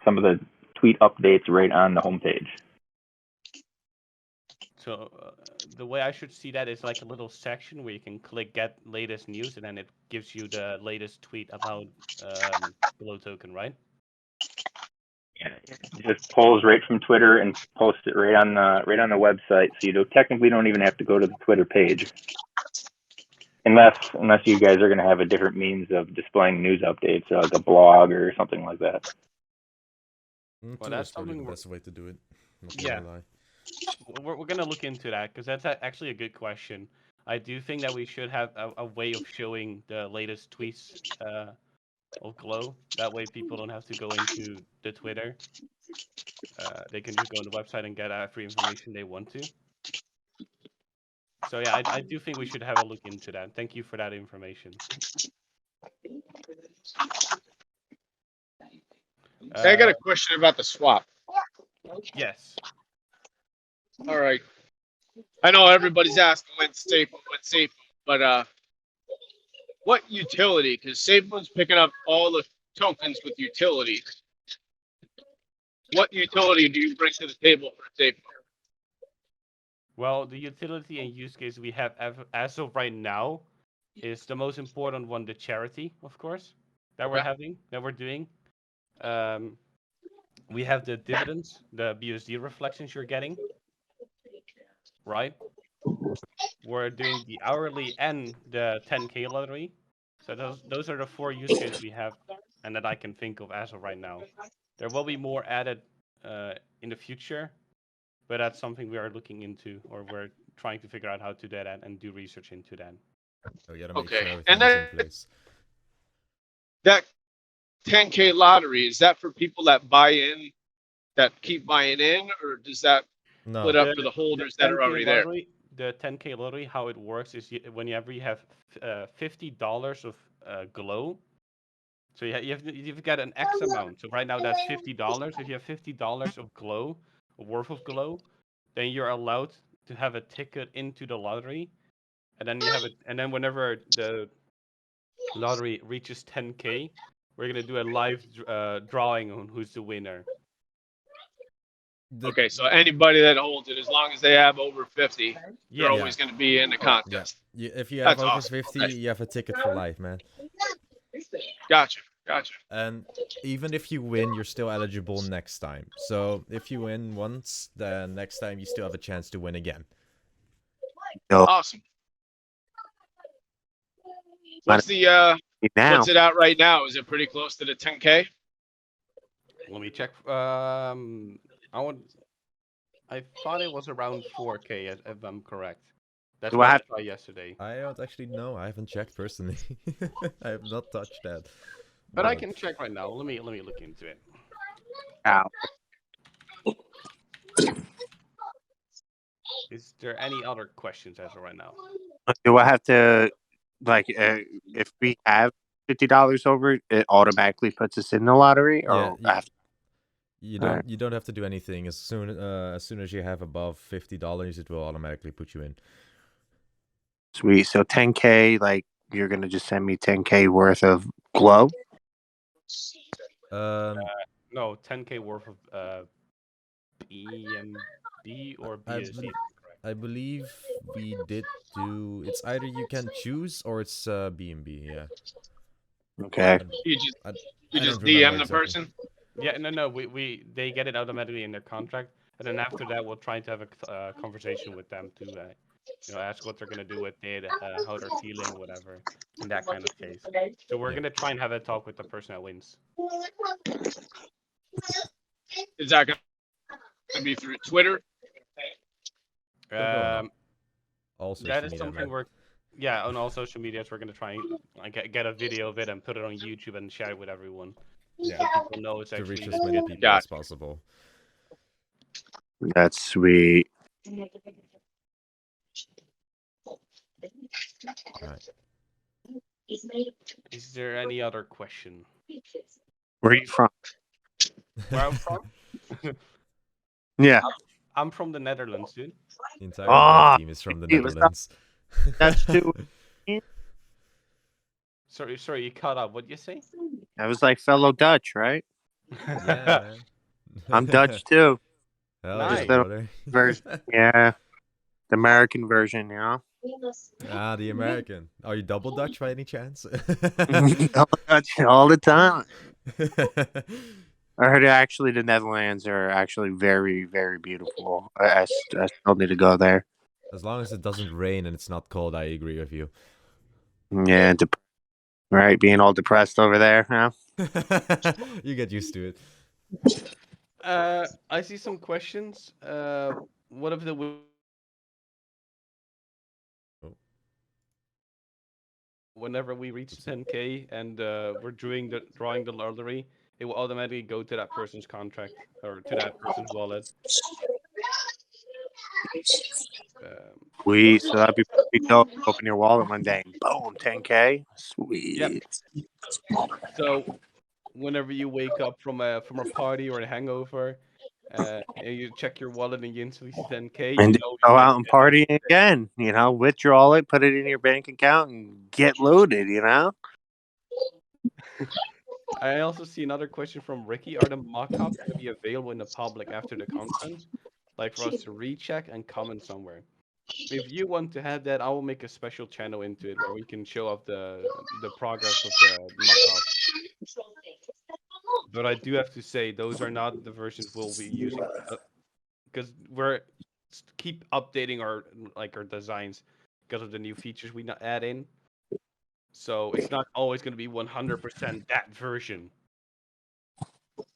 some of the tweet updates right on the homepage. So the way I should see that is like a little section where you can click get latest news, and then it gives you the latest tweet about Glow token, right? Yeah, it just pulls right from Twitter and posts it right on the website, so you technically don't even have to go to the Twitter page, unless you guys are going to have a different means of displaying news updates, like a blog or something like that. Well, Twitter's that's probably the something best way to do it. Not Yeah. gonna lie. We're gonna look into that because that's actually a good question. I do think that we should have a way of showing the latest tweets of Glow. That way, people don't have to go into the Twitter. They can just go on the website and get every information they want to. So yeah, I do think we should have a look into that. Thank you for that information. I got a question about the swap. Yes. All right. I know everybody's asking when safe, but what utility? Because SafeMoon's picking up all the tokens with utilities. What utility do you bring to the table for SafeMoon? Well, the utility and use case we have as of right now is the most important one, the charity, of course, that we're doing. We have the dividends, the BUSD reflections you're getting, right? We're doing the hourly and the 10K lottery. So those are the 4 use cases we have and that I can think of as of right now. There will be more added in the future, but that's something we are looking into, or we're trying to figure out how to do that and do research into that. So you gotta make Okay, sure and everything is in place. That 10K lottery, is that for people that buy in, that keep buying in, or does that No. split up for the holders that are 10K already there? lottery, the 10K lottery, how it works is whenever you have $50 of Glow, so you've got an X amount. So right now that's $50. If you have $50 of Glow, worth of Glow, then you're allowed to have a ticket into the lottery, and then you have it. And then whenever the lottery reaches 10K, we're gonna do a live drawing on who's the winner. Okay, so anybody that holds it, as long as they have over 50, they're Yeah. always going to be in the Yeah. contest. If you have That's over awesome. 50, Okay. you have a ticket for life, man. Gotcha. And even if you win, you're still eligible next time. So if you win once, then next time you still have a chance to win again. Awesome. What's the Now, what's it at right now? Is it pretty close to the 10K? Let me check. I thought it was around 4K, if I'm correct. That's Do what I I have- tried yesterday. I don't actually know. I haven't checked personally. I have not touched that. But I can check right now. Let me look into it. Ow. Is there any other questions as of right now? Do I have to, like, if we have $50 over, it automatically puts us in the lottery, or Yeah, I have to, you don't have to do anything. As soon as you have above $50, it will automatically put you in. sweet. So 10K, like, you're gonna just send me 10K worth of glow? No, 10K worth of BMB or BSD. I believe we did do. It's either you can choose or it's B&B. Yeah. Okay. You just I DM don't the remember exactly. person. Yeah, no. They get it automatically in their contract, and then after that, we'll try to have a conversation with them to, ask what they're gonna do with it, how they're feeling, whatever, in that kind of case. So we're Yeah. gonna try and have a talk with the person that wins. Is that going to be through Twitter? All social That is media, something man. on all social medias, we're gonna try and get a video of it and put it on YouTube and share it with everyone. Yeah. So people know it's To actually reach as many legit. people as possible. That's sweet. Right. Is there any other question? Where are you from? Where I'm from? Yeah. I'm from the Netherlands, dude. The entire Ah, dev team is from the it was Netherlands. That's too. Sorry, you cut out. What'd you say? I was like fellow Dutch, right? Yeah, man. I'm Dutch too. Hell Nice. yeah, Little brother. version. Yeah. The American version, you know? Ah, the American. Are you double Dutch by any chance? Dutch all the time. I heard actually the Netherlands are actually very, very beautiful. I still need to go there. As long as it doesn't rain and it's not cold, I agree with you. Yeah, right, being all depressed over there, huh? You get used to it. I see some questions. What if whenever we reach 10K and we're drawing the lottery, it will automatically go to that person's contract or to that person's wallet. So that'd be pretty dope. Open your wallet one day, and boom, 10K. Sweet. Yep. So whenever you wake up from a party or a hangover, and you check your wallet and you instantly see 10K, And you know go you out and get party again. Withdraw it, put it in your bank account, and get loaded. I also see another question from Ricky. Are the mock-ups going to be available in the public after the conference? Like for us to recheck and comment somewhere. If you want to have that, I will make a special channel into it where we can show off the progress of the mock-up. But I do have to say, those are not the versions we'll be using because we're keep updating our designs because of the new features we add in. So it's not always going to be 100% that version.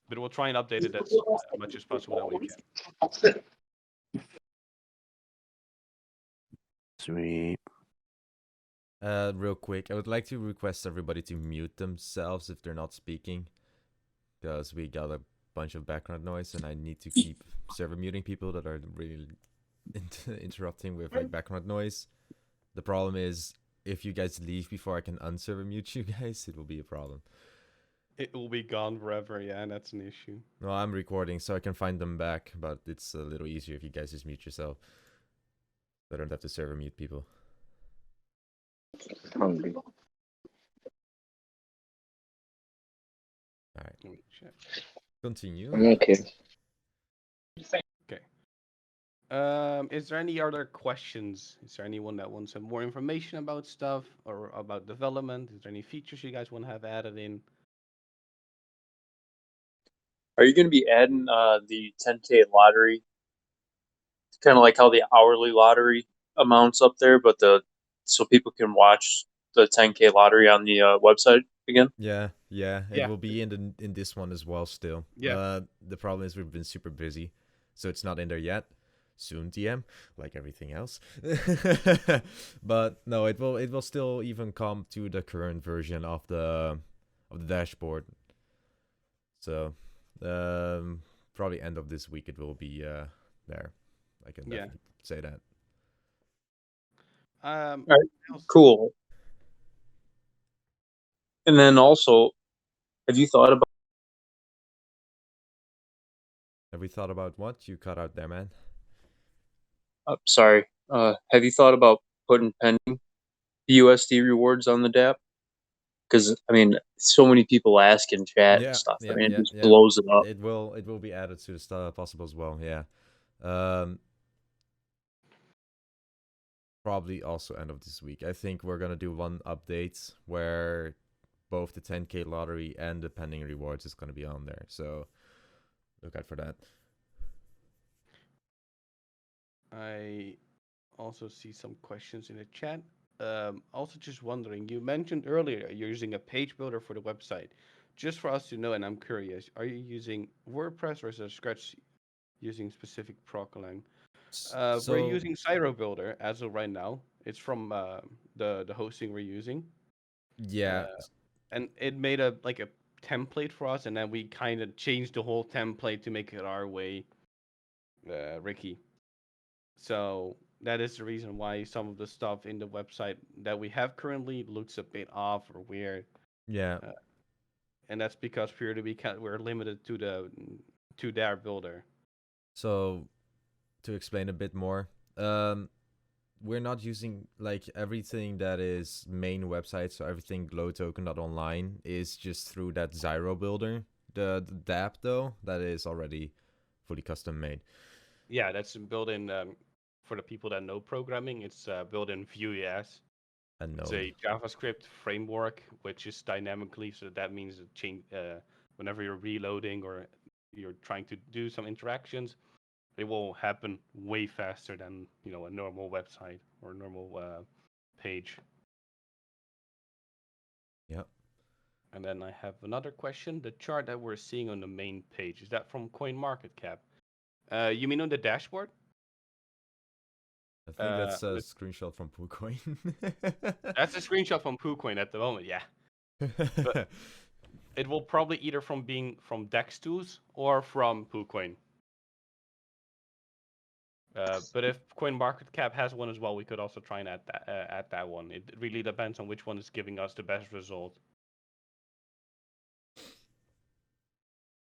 But we'll try and update it as much as possible that we can. Sweet. Real quick, I would like to request everybody to mute themselves if they're not speaking, because we got a bunch of background noise, and I need to keep server muting people that are really interrupting with background noise. The problem is, if you guys leave before I can unserver mute you guys, it will be a problem. It will be gone forever, yeah, and that's an issue. No, I'm recording, so I can find them back, but it's a little easier if you guys just mute yourself. So I don't have to server mute people. Hungry. Alright. Continue. Okay. Is there any other questions? Is there anyone that wants some more information about stuff or about development? Is there any features you guys want to have added in? Are you going to be adding the 10K lottery? Kind of like how the hourly lottery amounts up there, but so people can watch the 10K lottery on the website again? Yeah, it Yeah. will be in this one as well still. Yeah. The problem is we've been super busy, so it's not in there yet. Soon TM, like everything else. But no, it will still even come to the current version of the dashboard. So probably end of this week it will be there. I can Yeah. definitely say that. All right, cool. And then also, have you thought about what? You cut out there, man. sorry, have you thought about putting pending USD rewards on the DApp? Because I mean, so many people ask in chat and stuff. I mean, it just blows it up. It will be added to the stuff possible as well. Yeah. Probably also end of this week. I think we're gonna do one update where both the 10K lottery and the pending rewards is gonna be on there. So look out for that. I also see some questions in the chat. Also, just wondering, you mentioned earlier you're using a page builder for the website. Just for us to know, and I'm curious, are you using WordPress or is it Scratch using specific Proclang? We're using Cider Builder as of right now. It's from the hosting we're using. Yeah. And it made a template for us, and then we kind of changed the whole template to make it our way, Ricky. So that is the reason why some of the stuff in the website that we have currently looks a bit off or weird. Yeah. And that's because we're limited to their builder. So to explain a bit more, we're not using like everything that is main website, so everything glowtoken.online is just through that Zyro builder. The dApp though, that is already fully custom made. Yeah, that's built in for the people that know programming. It's built in Vue.js. It's a JavaScript framework which is dynamically, so that means it change whenever you're reloading or you're trying to do some interactions, it will happen way faster than a normal website or a normal page. Yep. And then I have another question. The chart that we're seeing on the main page, is that from CoinMarketCap? You mean on the dashboard? I think that's a screenshot from PooCoin. That's a screenshot from PooCoin at the moment, yeah. But it will probably either being from Dex Tools or from PooCoin. But if CoinMarketCap has one as well, we could also try and add that one. It really depends on which one is giving us the best result.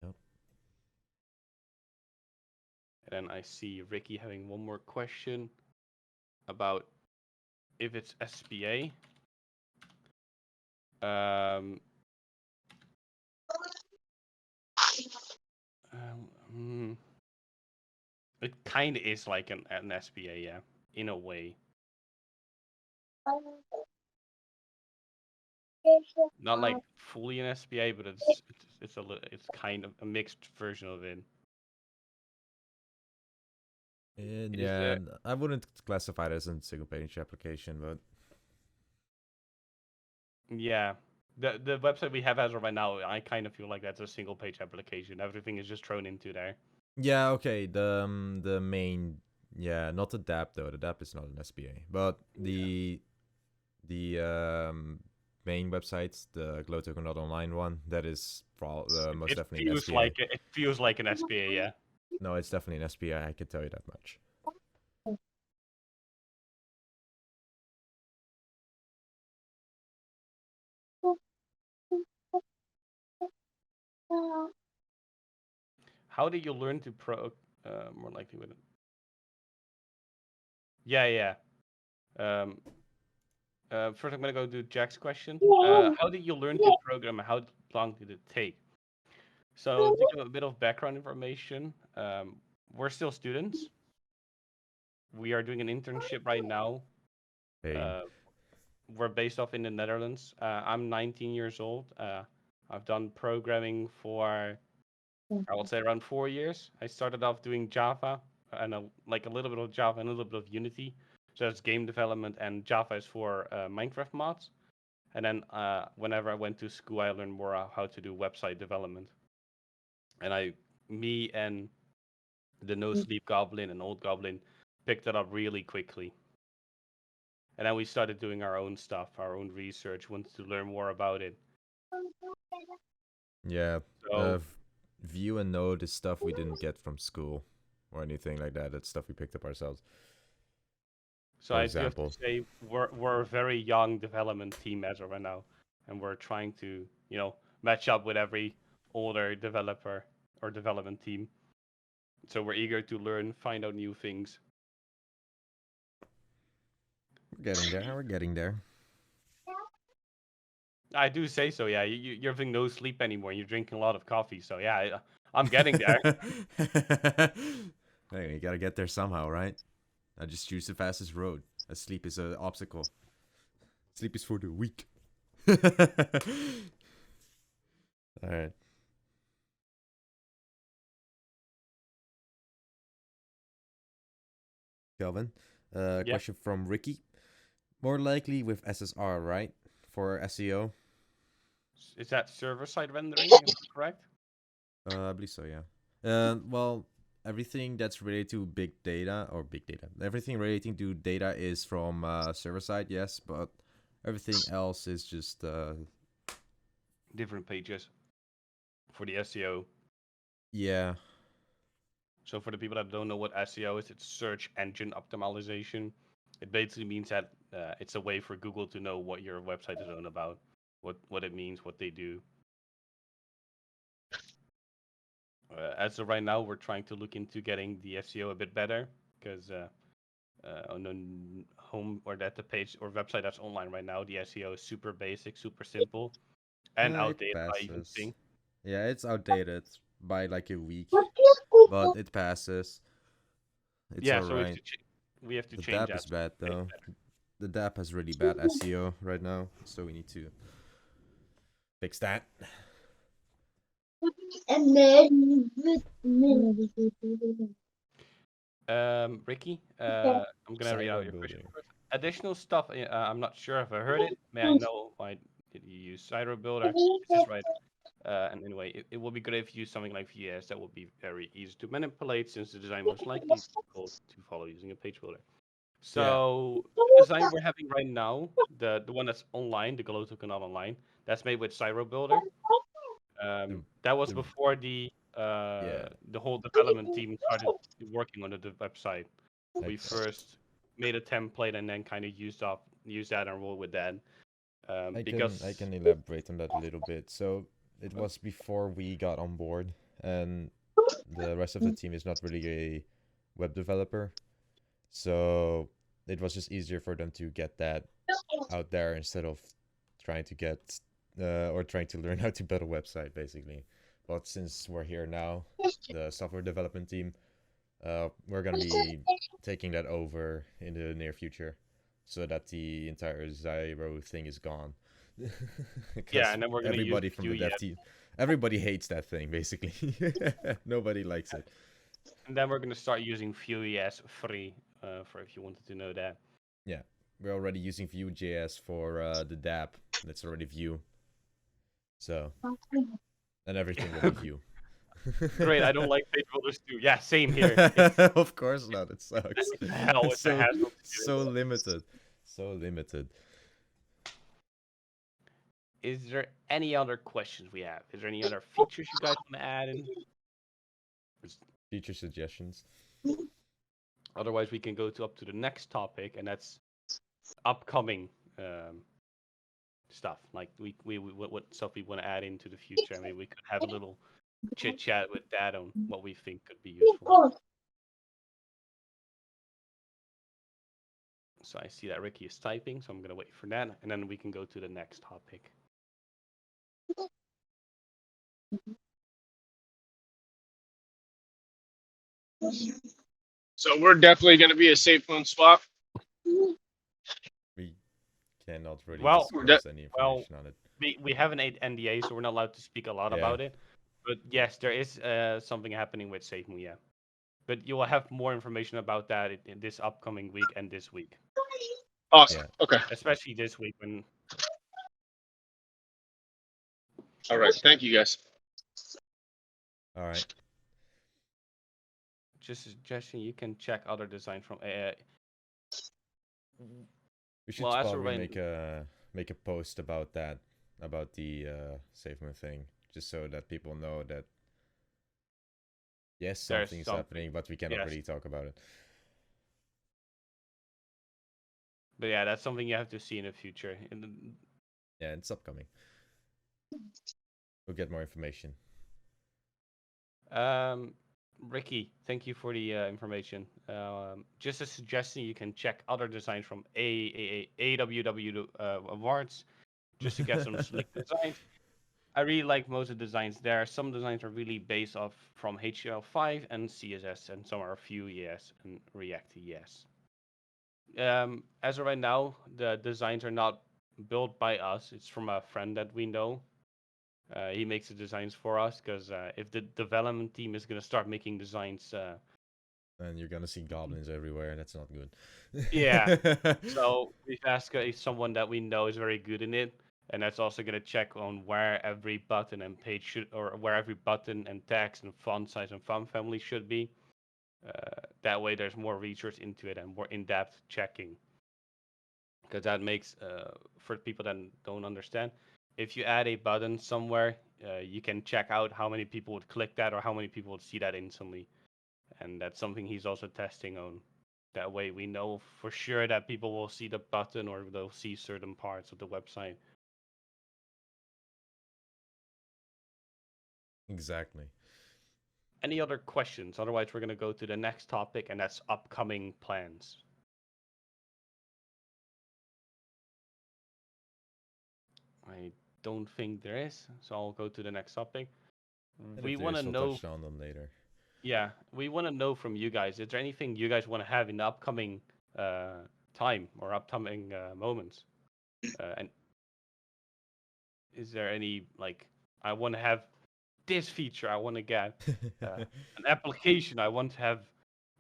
Yep. And then I see Ricky having one more question about if it's SPA. It kind of is like an SPA, yeah, in a way. Not like fully an SPA, but it's kind of a mixed version of it. And yeah, I wouldn't classify it as a single page application, but yeah, the website we have as of right now, I kind of feel like that's a single page application. Everything is just thrown into there. Yeah, okay. The main, yeah, not the dApp though. The dApp is not an SPA, but the main website, the glowtoken.online one, that is most definitely an SPA. It feels like an SPA, yeah. No, it's definitely an SPA. I can tell you that much. How did you learn to more likely with it? Yeah. First, I'm gonna go to Jack's question. How did you learn to program? And how long did it take? So, to give a bit of background information, we're still students. we are doing an internship right now. Pain. We're based off in the Netherlands. I'm 19 years old. I've done programming for, I would say, around 4 years. I started off doing Java and a little bit of Java and a little bit of Unity. So that's game development, and Java is for Minecraft mods. And then whenever I went to school, I learned more how to do website development. And me and the No Sleep Goblin and Old Goblin picked it up really quickly. And then we started doing our own stuff, our own research, wanted to learn more about it. Yeah. So, Vue and Node is stuff we didn't get from school or anything like that. That's stuff we picked up ourselves. so I do have to say we're a very young development team as of right now, and we're trying to match up with every older developer or development team. So we're eager to learn, find out new things. We're getting there. We're getting there. I do say so. Yeah, you're having no sleep anymore. You're drinking a lot of coffee. So yeah, I'm getting there. Hey, you gotta get there somehow, right? I just choose the fastest road. Sleep is an obstacle. Sleep is for the weak. Alright. Kelvin, Yeah. question from Ricky. More likely with SSR, right? For SEO? Is that server-side rendering, if I'm correct? I believe so, yeah. Well, everything that's related to big data, everything relating to data is from server-side, yes, but everything else is just... different pages for the SEO. Yeah. So for the people that don't know what SEO is, it's search engine optimization. It basically means that it's a way for Google to know what your website is on about, what it means, what they do. As of right now, we're trying to look into getting the SEO a bit better, because on the home or at the page or website that's online right now, the SEO is super basic, super simple, and outdated, I even think. Yeah, it's outdated by like a week, but it passes. It's Yeah, alright. so we have to The change DAP that. is bad though. The DAP has really bad SEO right now, so we need to fix that. Ricky, I'm gonna read out your question first. Additional stuff, I'm not sure if I heard it. May I know why did you use Cider Builder? This is right. And anyway, it will be great if you use something like VS. That will be very easy to manipulate, since the design most likely is difficult to follow using a page builder. So the design we're having right now, the one that's online, the Glow token not online, that's made with Cyro Builder. That was before the whole development team started working on the website. We first made a template and then kind of used that and roll with that. I Because can elaborate on that a little bit. So it was before we got on board, and the rest of the team is not really a web developer, so it was just easier for them to get that out there instead of trying to get or trying to learn how to build a website, basically. But since we're here now, the software development team, we're gonna be taking that over in the near future, so that the entire Zyro thing is gone. yeah, and then we're gonna everybody use from the dev team, everybody hates that thing, basically. Nobody likes it. And then we're gonna start using Vue as free, for if you wanted to know that. Yeah, we're already using Vue.js for the DApp. That's already Vue. So, and everything will be Vue. Great, I don't like page builders too. Yeah, same here. Of course not. It sucks. Hell, It's it's a hassle to do so it. limited. So limited. Is there any other questions we have? Is there any other features you guys want to add in? Feature suggestions. Otherwise, we can go up to the next topic, and that's upcoming stuff. Like what stuff we want to add into the future. I mean, we could have a little chit chat with that on what we think could be useful. So I see that Ricky is typing, so I'm gonna wait for that, and then we can go to the next topic. So we're definitely going to be a safe phone swap. We cannot really Well, disclose any information on it. we have an NDA, so we're not allowed to speak a lot Yeah. about it. But yes, there is something happening with SafeMo, yeah. But you will have more information about that in this upcoming week and this week. Awesome. Yeah. Okay. Especially this week when. All right. Thank you, guys. All right. Just a suggestion, you can check other design from. We should Well, as probably a make a post about that, about the SafeMo thing, just so that people know that yes, There's something is something, happening, but we cannot yes. really talk about it. But yeah, that's something you have to see in the future. Yeah, it's upcoming. We'll get more information. Ricky, thank you for the information. Just a suggestion, you can check other designs from AWW awards, just to get some slick designs. I really like most of the designs there. Some designs are really based off from HTML5 and CSS, and some are Vue.js and React.js. As of right now, the designs are not built by us. It's from a friend that we know. He makes the designs for us because if the development team is gonna start making designs, and you're gonna see goblins everywhere. That's not good. yeah. So we've asked someone that we know is very good in it, and that's also gonna check on where every button and page should, or where every button and text and font size and font family should be. That way, there's more research into it and more in-depth checking. Because that makes, for people that don't understand, if you add a button somewhere, you can check out how many people would click that or how many people would see that instantly. And that's something he's also testing on. That way we know for sure that people will see the button or they'll see certain parts of the website. Exactly. Any other questions? Otherwise, we're going to go to the next topic, and that's upcoming plans. I don't think there is, so I'll go to the next topic. We want to know. Touch on them later. Yeah, we want to know from you guys. Is there anything you guys want to have in the upcoming time or upcoming moments? And is there any like I want to have this feature? I want to get an application. I want to have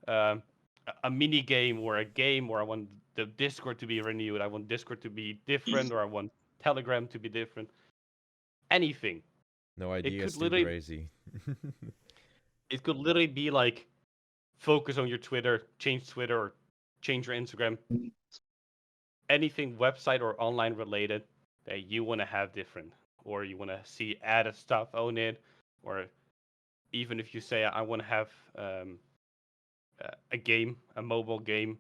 a mini game or a game, or I want the Discord to be renewed. I want Discord to be different, or I want Telegram to be different. Anything. No ideas, too literally, crazy. it could literally be like focus on your Twitter, change Twitter, or change your Instagram. Anything website or online related that you want to have different, or you want to see added stuff on it, or even if you say I want to have a game, a mobile game,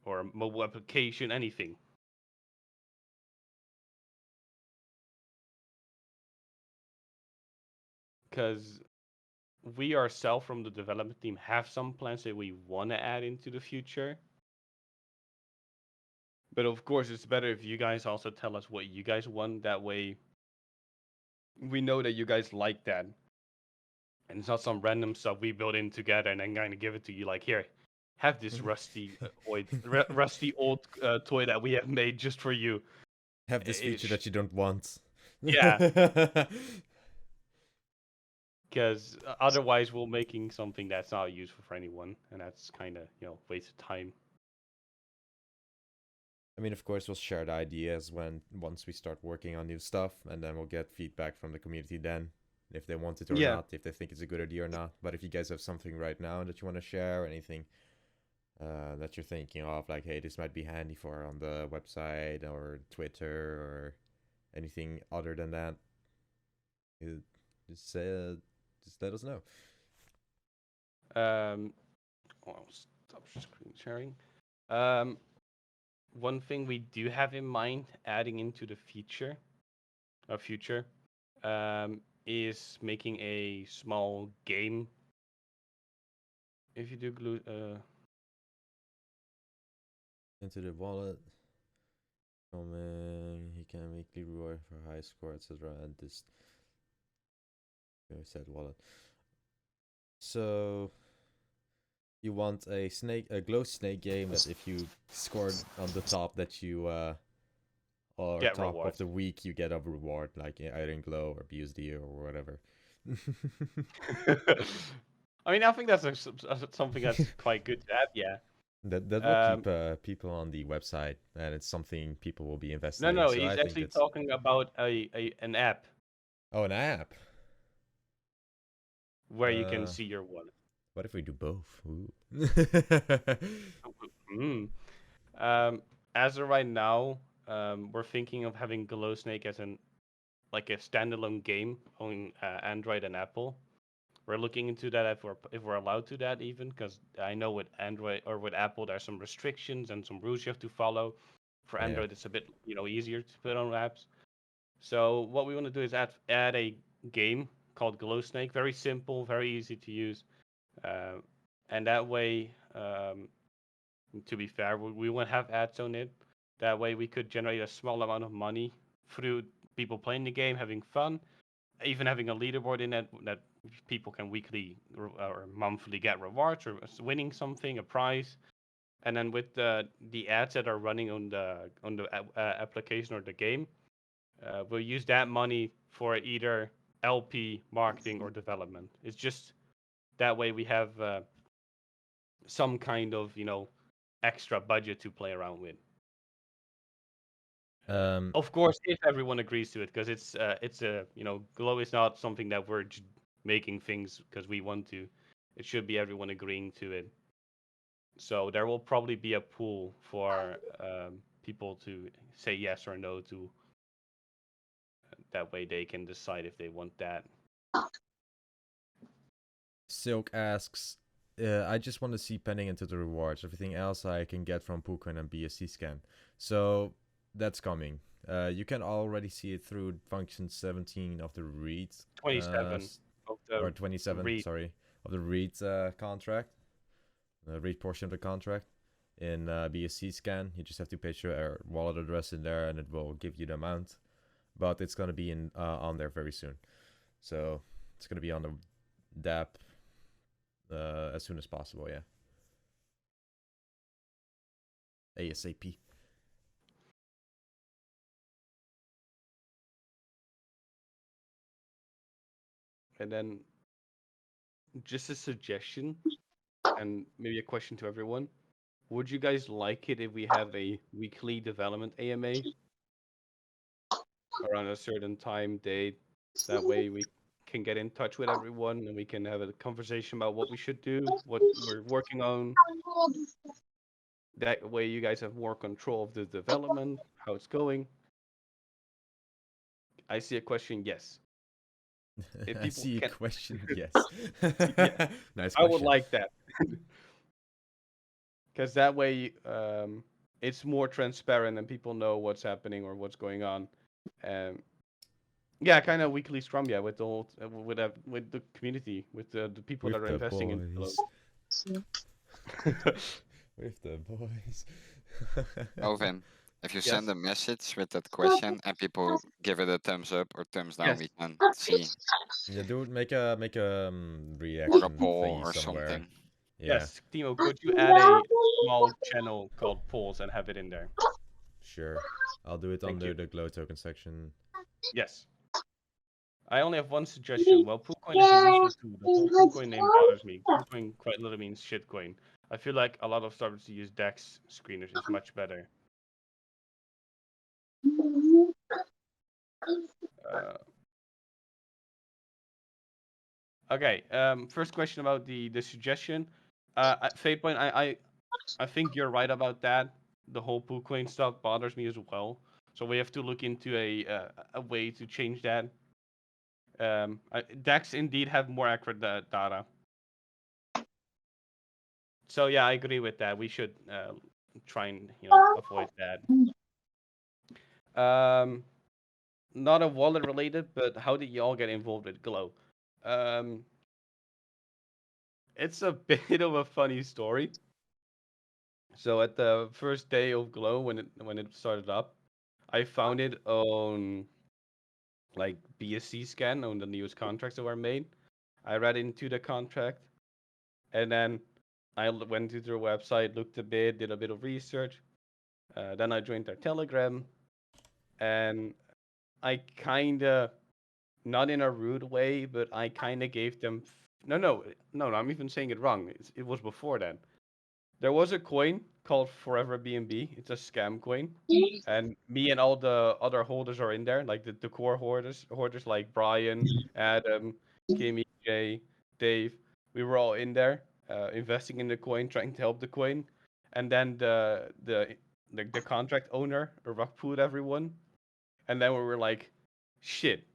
or a mobile application, anything. Because we ourselves from the development team have some plans that we want to add into the future. But of course, it's better if you guys also tell us what you guys want. That way, we know that you guys like that. And it's not some random stuff we build in together and then kind of give it to you. Like, here, have this rusty old toy that we have made just for you. Have this feature that you don't want. Yeah. Because otherwise we're making something that's not useful for anyone, and that's kind of, waste of time. I mean, of course, we'll share the ideas once we start working on new stuff, and then we'll get feedback from the community then, if they want it or not, if they think it's a good idea or not. But if you guys have something right now that you want to share, anything that you're thinking of, like, hey, this might be handy for on the website or Twitter or anything other than that, just let us know. I'll stop screen sharing. One thing we do have in mind adding into the future, is making a small game. If you do glue, into the wallet, he can weekly reward for high score, etc. And this, I said wallet. So You want a glow snake game that if you scored on the top that you or Get top of rewards. the week you get a reward like either in glow or BSD or whatever. I mean, I think that's something that's quite good to have. Yeah. That will keep people on the website, and it's something people will be invested No, in. no, So he's I think actually it's talking about an app an app. where you can see your wallet. What if we do both? Ooh. As of right now, we're thinking of having Glow Snake as like a standalone game on Android and Apple. We're looking into that if we're allowed to that even, because I know with Android or with Apple there's some restrictions and some rules you have to follow. For Android, it's a bit easier to put on apps. So what we want to do is add a game called Glow Snake. Very simple, very easy to use, and that way, to be fair, we won't have ads on it. That way, we could generate a small amount of money through people playing the game, having fun, even having a leaderboard in it that people can weekly or monthly get rewards or winning something, a prize. And then with the ads that are running on the application or the game, we'll use that money for either LP, marketing, or development. It's just that way we have some kind of extra budget to play around with. Of course, if everyone agrees to it, because it's a Glow is not something that we're making things because we want to. It should be everyone agreeing to it. So there will probably be a pool for people to say yes or no to. That way they can decide if they want that. Silk asks, I just want to see pending into the rewards. Everything else I can get from PooCoin and BSC scan. So that's coming. You can already see it through function 17 of the read. 27 of the or 27, read. sorry, of the read contract. The read portion of the contract. In BSC scan, you just have to paste your wallet address in there and it will give you the amount. But it's going to be on there very soon. So it's going to be on the DApp as soon as possible, yeah. ASAP. And then just a suggestion and maybe a question to everyone. Would you guys like it if we have a weekly development AMA around a certain time, date? That way we can get in touch with everyone and we can have a conversation about what we should do, what we're working on. That way you guys have more control of the development, how it's going. I see a question, yes. If I see a question, yes. Yeah, Nice question. I would like that. Because that way it's more transparent and people know what's happening or what's going on. Yeah, kind of weekly scrum, yeah, with the whole with the community, with the people that are investing in Glow. With the boys. Alvin, if you Yes. send a message with that question and people give it a thumbs up or thumbs down, Yes. we can see. Yeah, dude, make a reaction Or a poll thingy or somewhere. something. Yeah. Yes, Timo, could you add a small channel called polls and have it in there? Sure. I'll do it Thank under you. the Glow token section. Yes. I only have one suggestion. Well, PooCoin is a useful tool. The whole PooCoin name bothers me. PooCoin quite literally means shitcoin. I feel like a lot of startups to use DEX screeners is much better. Okay. First question about the suggestion. Fadepoint, I think you're right about that. The whole PooCoin stuff bothers me as well. So we have to look into a way to change that. DEX indeed have more accurate data. So yeah, I agree with that. We should try and avoid that. Not a wallet related, but how did you all get involved with Glow? It's a bit of a funny story. So at the first day of Glow, when it started up, I found it on like BSC scan on the newest contracts that were made. I read into the contract, and then went to their website, looked a bit, did a bit of research. Then I joined their Telegram, and I kinda, not in a rude way, but I kinda gave them. No. I'm even saying it wrong. It was before that. There was a coin called Forever BNB. It's a scam coin, and me and all the other holders are in there, like the core holders like Brian, Adam, Kimmy, Jay, Dave. We were all in there, investing in the coin, trying to help the coin, and then the contract owner rug pulled everyone, and then we were like, shit,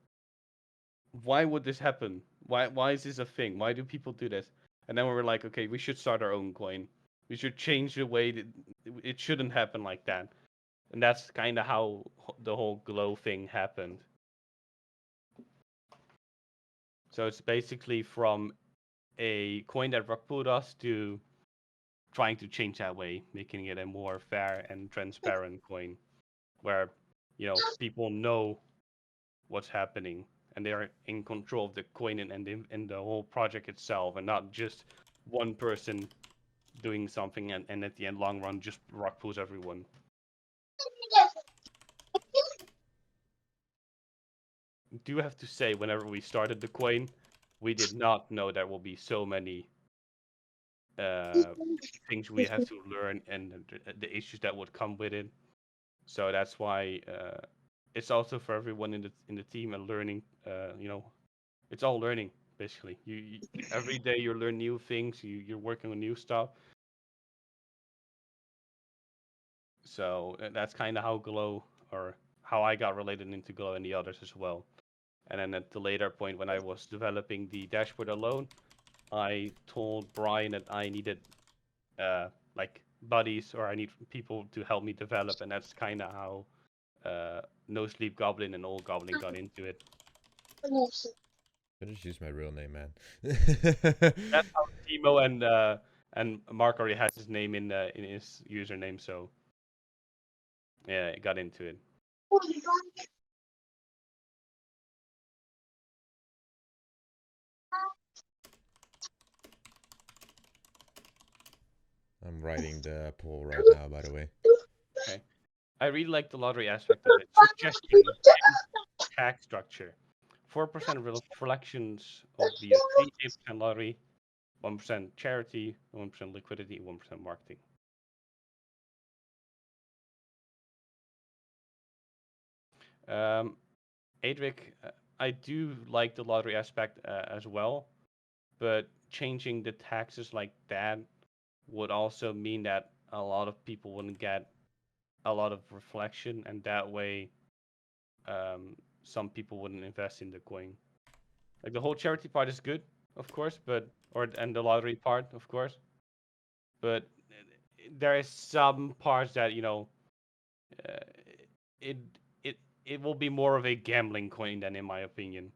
why would this happen? Why is this a thing? Why do people do this? And then we were like, okay, we should start our own coin. We should change the way that it shouldn't happen like that. And that's kind of how the whole glow thing happened. So it's basically from a coin that rug pulled us to trying to change that way, making it a more fair and transparent coin, where people know what's happening and they are in control of the coin and the whole project itself, and not just one person doing something and at the end, long run, just rug pulls everyone. Do have to say, whenever we started the coin, we did not know there will be so many things we have to learn and the issues that would come with it. So that's why it's also for everyone in the team and learning. It's all learning basically. You every day you learn new things. You're working on new stuff. So that's kind of how Glow, or how I got related into Glow and the others as well. And then at the later point, when I was developing the dashboard alone, I told Brian that I needed like buddies, or I need people to help me develop, and that's kind of how No Sleep Goblin and Old Goblin got into it. I just use my real name, man. That's how Timo and Mark already has his name in his username, so yeah, I got into it. I'm writing the poll right now, by the way. Okay. I really like the lottery aspect of it. Suggestion: tax structure. 4% reflections of BSC, 8% lottery, 1% charity, 1% liquidity, 1% marketing. Adric, I do like the lottery aspect as well, but changing the taxes like that would also mean that a lot of people wouldn't get a lot of reflection, and that way some people wouldn't invest in the coin. Like the whole charity part is good, of course, and the lottery part, of course, but there is some parts that it it will be more of a gambling coin than, in my opinion.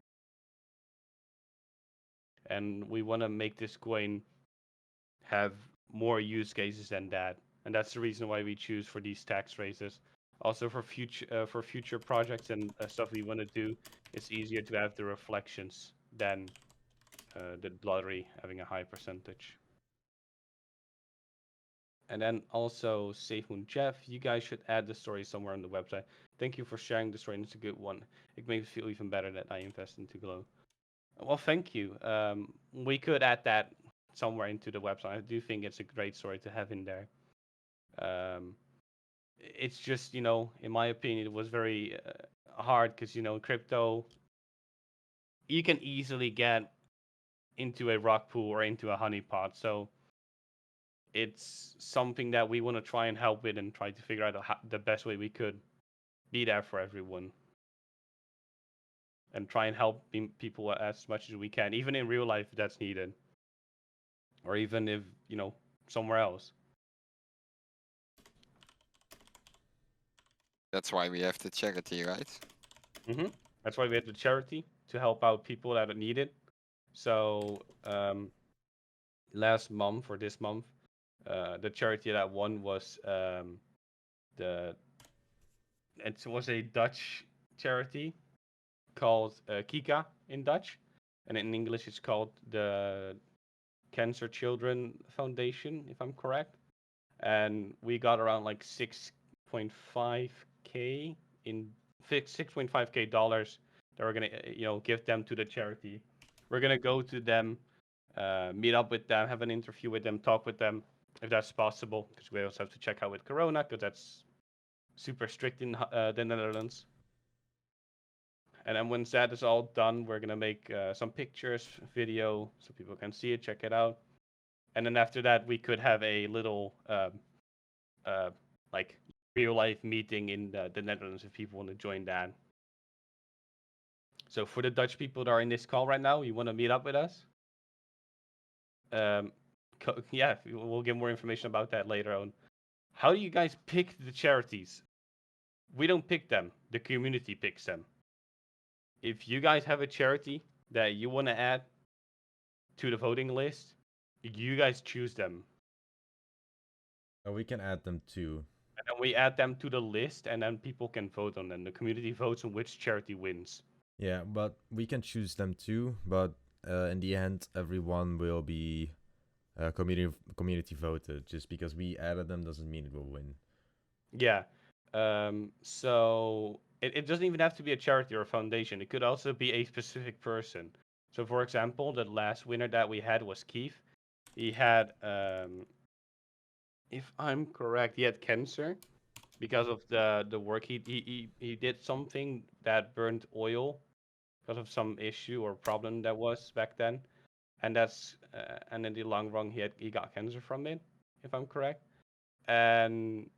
And we want to make this coin have more use cases than that, and that's the reason why we choose for these tax raises. Also for future projects and stuff we want to do, it's easier to have the reflections than the lottery having a high percentage. And then also, SafeMoon Jeff, you guys should add the story somewhere on the website. Thank you for sharing the story, and it's a good one. It makes me feel even better that I invest into Glow. Well, thank you. We could add that somewhere into the website. I do think it's a great story to have in there. It's just, in my opinion, it was very hard because, crypto, you can easily get into a rock pool or into a honeypot. So it's something that we want to try and help with and try to figure out the best way we could be there for everyone. And try and help people as much as we can, even in real life if that's needed. Or even if, somewhere else. That's why we have the charity, right? Mm-hmm. That's why we have the charity, to help out people that need it. So last month or this month, the charity that won was it was a Dutch charity called Kika in Dutch, and in English it's called the Cancer Children Foundation, if I'm correct, and we got around like 6.5k in 6.5k dollars that we're gonna give them to the charity. We're gonna go to them, meet up with them, have an interview with them, talk with them if that's possible, because we also have to check out with Corona, because that's super strict in the Netherlands. And then once that is all done, we're gonna make some pictures, video, so people can see it, check it out. And then after that, we could have a little like real life meeting in the Netherlands if people want to join that. So for the Dutch people that are in this call right now, you want to meet up with us? Yeah, we'll give more information about that later on. How do you guys pick the charities? We don't pick them. The community picks them. If you guys have a charity that you want to add to the voting list, you guys choose them. Oh, we can add them too. And then we add them to the list, and then people can vote on them. The community votes on which charity wins. Yeah, but we can choose them too. But in the end, everyone will be community voted. Just because we added them doesn't mean it will win. Yeah. So it doesn't even have to be a charity or a foundation. It could also be a specific person. So, for example, the last winner that we had was Keith. He had, if I'm correct, he had cancer because of the work he did something that burned oil because of some issue or problem that was back then, and and in the long run he got cancer from it, if I'm correct. And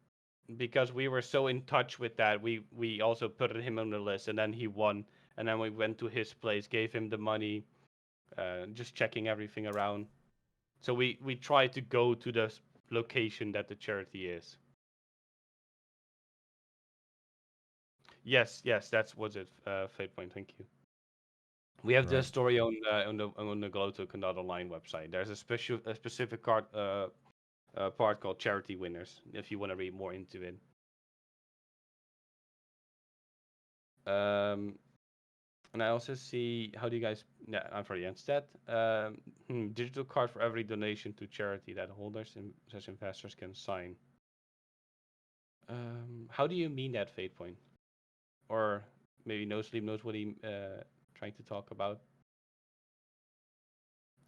because we were so in touch with that, we also put him on the list, and then he won. And then we went to his place, gave him the money, just checking everything around. So we try to go to the location that the charity is. Yes, that's was it. Fate Point, thank you. We have the Right. story on the Glow.online website. There's a specific part called Charity Winners if you want to read more into it. And I also see, how do you guys? Yeah, I've already answered that. Digital card for every donation to charity that holders and such investors can sign. How do you mean that, Fate Point? Or maybe No Sleep knows what he trying to talk about.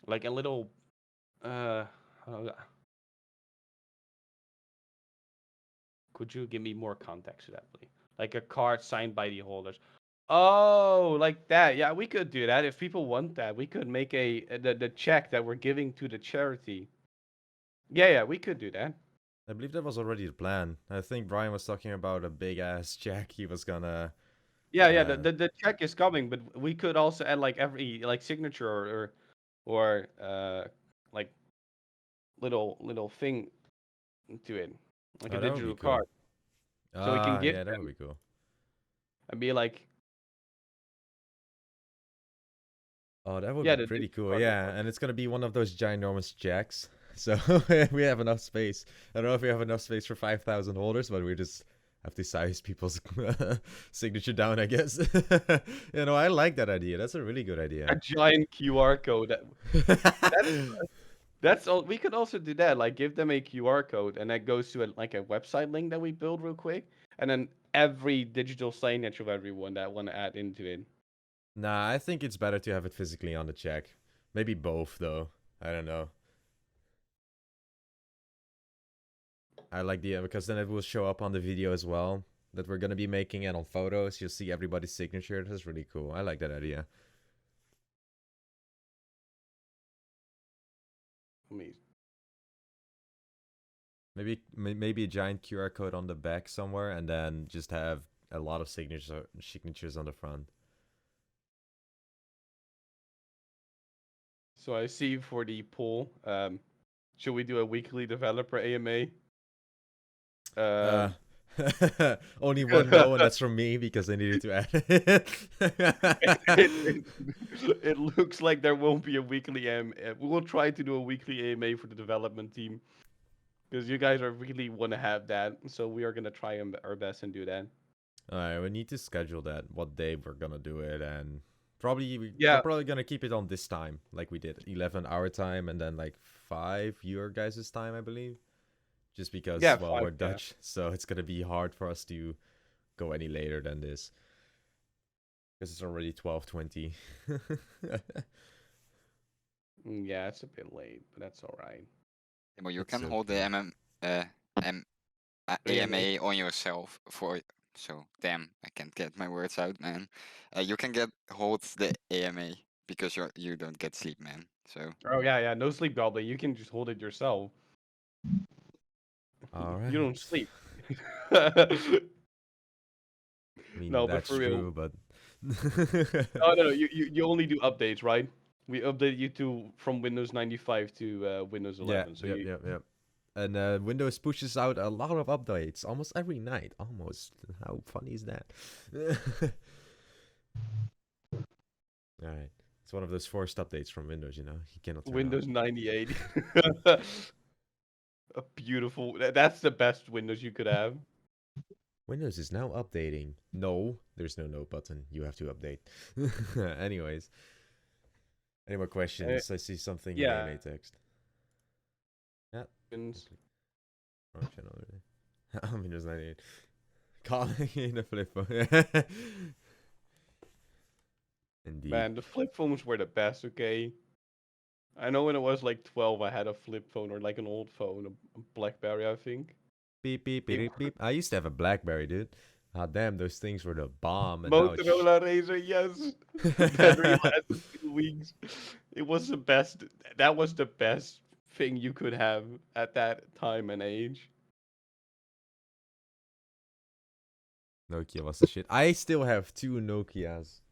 Like a little, could you give me more context to that, please? Like a card signed by the holders. Oh, like that. Yeah, we could do that if people want that. We could make the check that we're giving to the charity. Yeah, we could do that. I believe that was already the plan. I think Brian was talking about a big ass check he was gonna. Yeah. The check is coming, but we could also add like every like signature or like little thing to it, like a Oh, that would be digital cool. card, so we can give Yeah, that them would be cool. and be like, Oh, that would yeah, be the pretty digital cool. card. Yeah, and it's gonna be one of those ginormous jacks. So we have enough space. I don't know if we have enough space for 5,000 holders, but we just have to size people's signature down, I guess. I like that idea. That's a really good A idea. giant QR code. That's all. We could also do that. Like, give them a QR code, and that goes to a website link that we build real quick, and then every digital signature of everyone that want to add into it. Nah, I think it's better to have it physically on the check. Maybe both, though. I don't know. I like the because then it will show up on the video as well that we're gonna be making, and on photos you'll see everybody's signature. That's really cool. I like that idea. Maybe a giant QR code on the back somewhere, and then just have a lot of signatures on the front. So I see for the poll, should we do a weekly developer AMA? Only one no, and that's from me because I needed to add it. It looks like there won't be a weekly AMA. We will try to do a weekly AMA for the development team because you guys are really want to have that. So we are gonna try our best and do that. Alright, we need to schedule that, what day we're gonna do it, and We're probably gonna keep it on this time, like we did, 11 our time, and then like 5 your guys' time, I believe. Just because, Yeah, well, 5, we're Dutch, so it's gonna be hard for us to go any later than this. Because it's already 12:20. Yeah, it's a bit late, but that's all right. Yeah, but you It's can hold the AMA on yourself for. So damn, I can't get my words out, man. You can hold the AMA because you don't get sleep, man. So Oh yeah, no sleep goblin. You can just hold it yourself. All right. You don't sleep. I mean, No, but that's for real. true, but No. You only do updates, right? We update you from Windows 95 to Windows 11. So yep. And Windows pushes out a lot of updates almost every night. Almost. How funny is that? All right. It's one of those forced updates from Windows, you know. You cannot turn Windows off. 98. A beautiful. That's the best Windows you could have. Windows is now updating. No, there's no button. You have to update. Anyways. Any more questions? I see something in AMA text. Yeah. Wrong channel already. Windows 98. Calling in a flip phone. Indeed. Man, the flip phones were the best, okay? I know when I was like 12, I had a flip phone or like an old phone, a BlackBerry, I think. Beep, beep, beep, beep, beep. I used to have a BlackBerry, dude. Ah, damn, those things were the bomb. And Motorola Razr, yes. Battery lasted 2 weeks. It was the best. That was the best thing you could have at that time and age. Nokia was the shit. I still have 2 Nokias.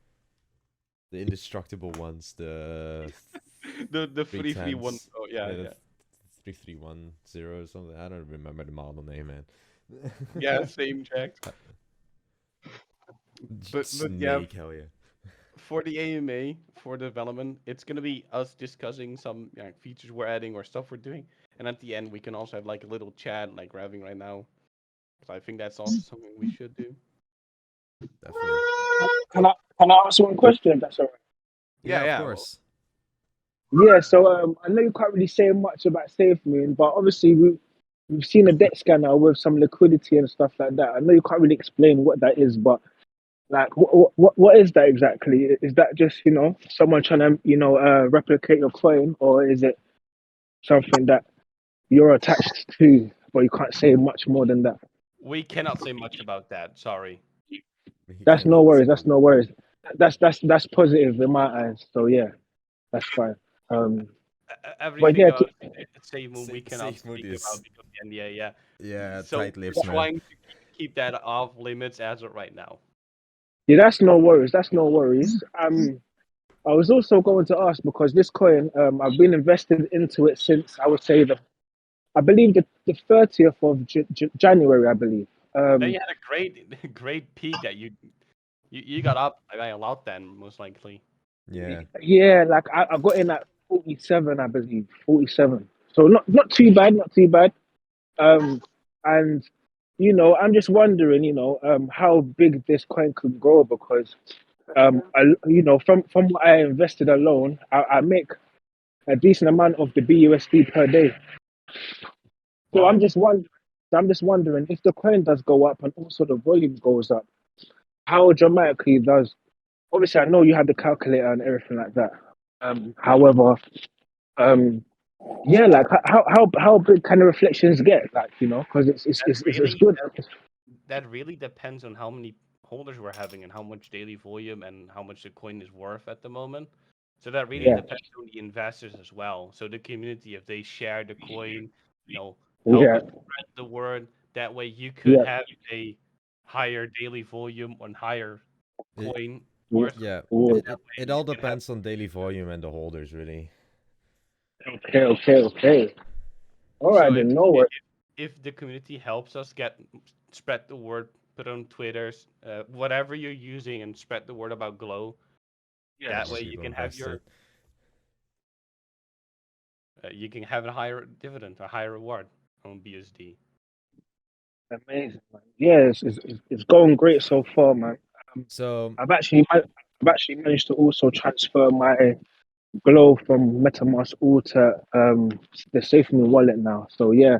The indestructible ones, the 331. Oh yeah. 3310 or something. I don't remember the model name, man. Yeah, same, Jack. But Snake, hell yeah. For the AMA, for development, it's gonna be us discussing some features we're adding or stuff we're doing, and at the end we can also have like a little chat like we're having right now. So I think that's also something we should do. Definitely. Can I ask one question? If that's all right. Yeah, of course. Yeah, so I know you can't really say much about SafeMoon, but obviously we've seen a debt scanner with some liquidity and stuff like that. I know you can't really explain what that is, but like, what is that exactly? Is that just someone trying to replicate your coin, or is it something that you're attached to, but you can't say much more than that? We cannot say much about that. Sorry. That's no worries. That's no worries. That's positive in my eyes. So yeah, that's fine. Everything yeah, about SafeMoon we cannot SafeMoon speak is- about because of the NDA. Yeah. Yeah, So tight lips, we're man. trying to keep that off limits as of right now. Yeah, that's no worries. That's no worries. I was also going to ask because this coin, I've been invested into it since I would say I believe the 30th of January, I believe. Then you had a great peak that you got up by a lot then, most likely. Yeah. Yeah, like I got in at 47, I believe, 47. So not too bad, not too bad. And I'm just wondering, how big this coin could grow because, from what I invested alone, I make a decent amount of the BUSD per day. So Wow. I'm just wondering if the coin does go up and also the volume goes up, how dramatically does? Obviously, I know you had the calculator and everything like that. However, yeah, like how big can the reflections get? Like because it's good. That really depends on how many holders we're having and how much daily volume and how much the coin is worth at the moment. So that really depends on the investors as well. So the community, if they share the coin, help us spread the word. That way you could have a higher daily volume on higher coin. Yeah, it all depends on daily volume and the holders, really. Okay. All right, then no worries. If the community helps us spread the word, put on Twitters, whatever you're using, and spread the word about Glow. That way you can have you can have a higher dividend, a higher reward on BSD. Amazing, man. Yeah, it's going great so far, man. So I've actually I've actually managed to also transfer my Glow from MetaMask all to the SafeMoon wallet now. So yeah,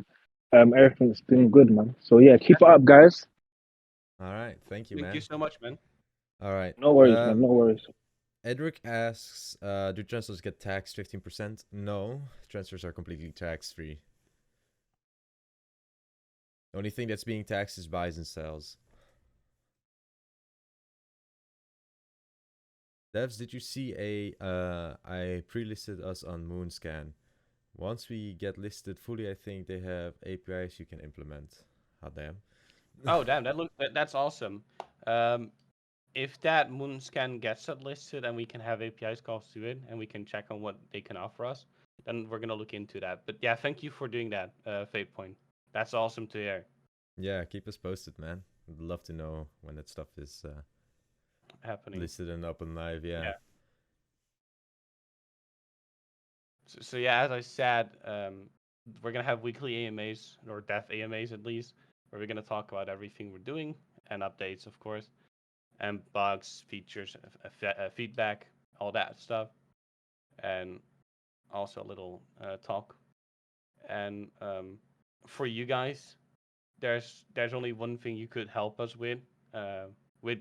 everything's doing good, man. So yeah, keep it up, guys. All right, thank you, Thank man. you so much, man. All right. No worries, man. No worries. Edric asks, do transfers get taxed 15%? No, transfers are completely tax-free. The only thing that's being taxed is buys and sells. Devs, did you see I pre-listed us on Moonscan. Once we get listed fully, I think they have APIs you can implement. Hot damn. Oh damn, that's awesome. If that Moonscan gets it listed and we can have APIs calls to it and we can check on what they can offer us, then we're gonna look into that. But yeah, thank you for doing that, Fate Point. That's awesome to hear. Yeah, keep us posted, man. I'd love to know when that stuff is Happening. listed and up and live. Yeah. So yeah, as I said, we're gonna have weekly AMAs or dev AMAs at least, where we're gonna talk about everything we're doing and updates, of course, and bugs, features, feedback, all that stuff, and also a little talk. And for you guys, there's only one thing you could help us with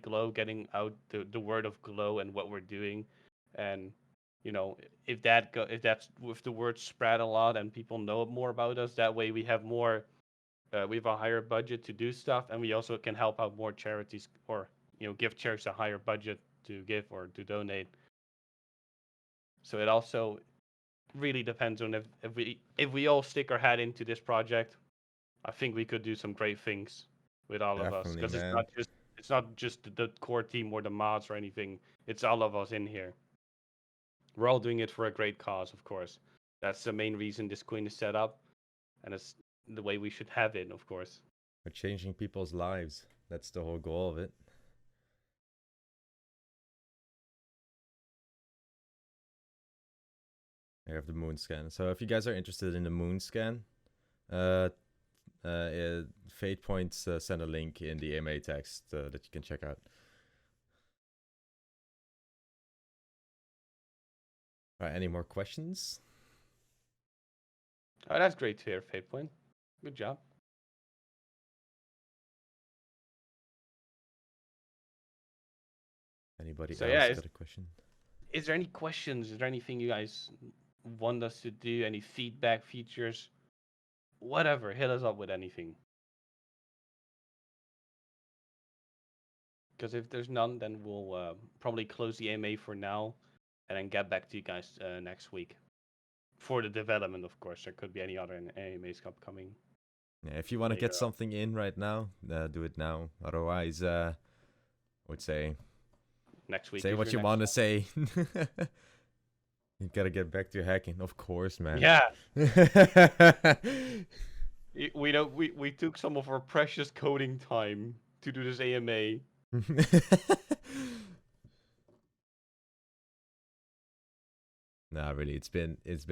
Glow, getting out the word of Glow and what we're doing, and you know, if the word spread a lot and people know more about us, that way we have more, we have a higher budget to do stuff, and we also can help out more charities, or give charities a higher budget to give or to donate. So it also really depends on if we all stick our head into this project. I think we could do some great things with all of us, Definitely, because man. it's not just the core team or the mods or anything. It's all of us in here. We're all doing it for a great cause, of course. That's the main reason this coin is set up, and it's the way we should have it, of course. We're changing people's lives. That's the whole goal of it. I have the moon scan. So if you guys are interested in the moon scan, Fate Points send a link in the AMA text that you can check out. All right, any more questions? Oh, that's great to hear, Fate Point. Good job. Anybody So, else yeah, got a question? Is there any questions? Is there anything you guys want us to do? Any feedback, features? Whatever, hit us up with anything. Because if there's none, then we'll probably close the AMA for now, and then get back to you guys next week. For the development, of course. There could be any other AMAs upcoming. Yeah, if you want to get something in right now, do it now. Otherwise, I would say next week. Say what you want to say. You gotta get back to hacking, of course, man. Yeah. We took some of our precious coding time to do this AMA. Nah, really, it's been. It's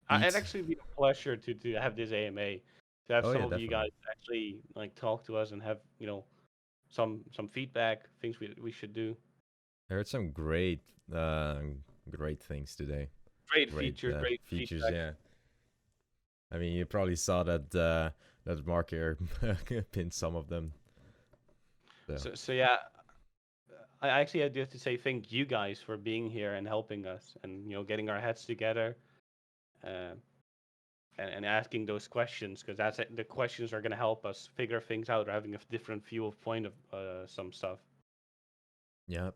actually been a pleasure to have this AMA, to have some of you guys actually like talk to us and have some feedback, things we should do. I heard some great things today. Great features, great features. feedback. Yeah. I mean, you probably saw that that marker pinned some of them. So yeah, I actually have to say thank you guys for being here and helping us, and getting our heads together, and asking those questions, because the questions are gonna help us figure things out, or having a different view of point of some stuff. Yep.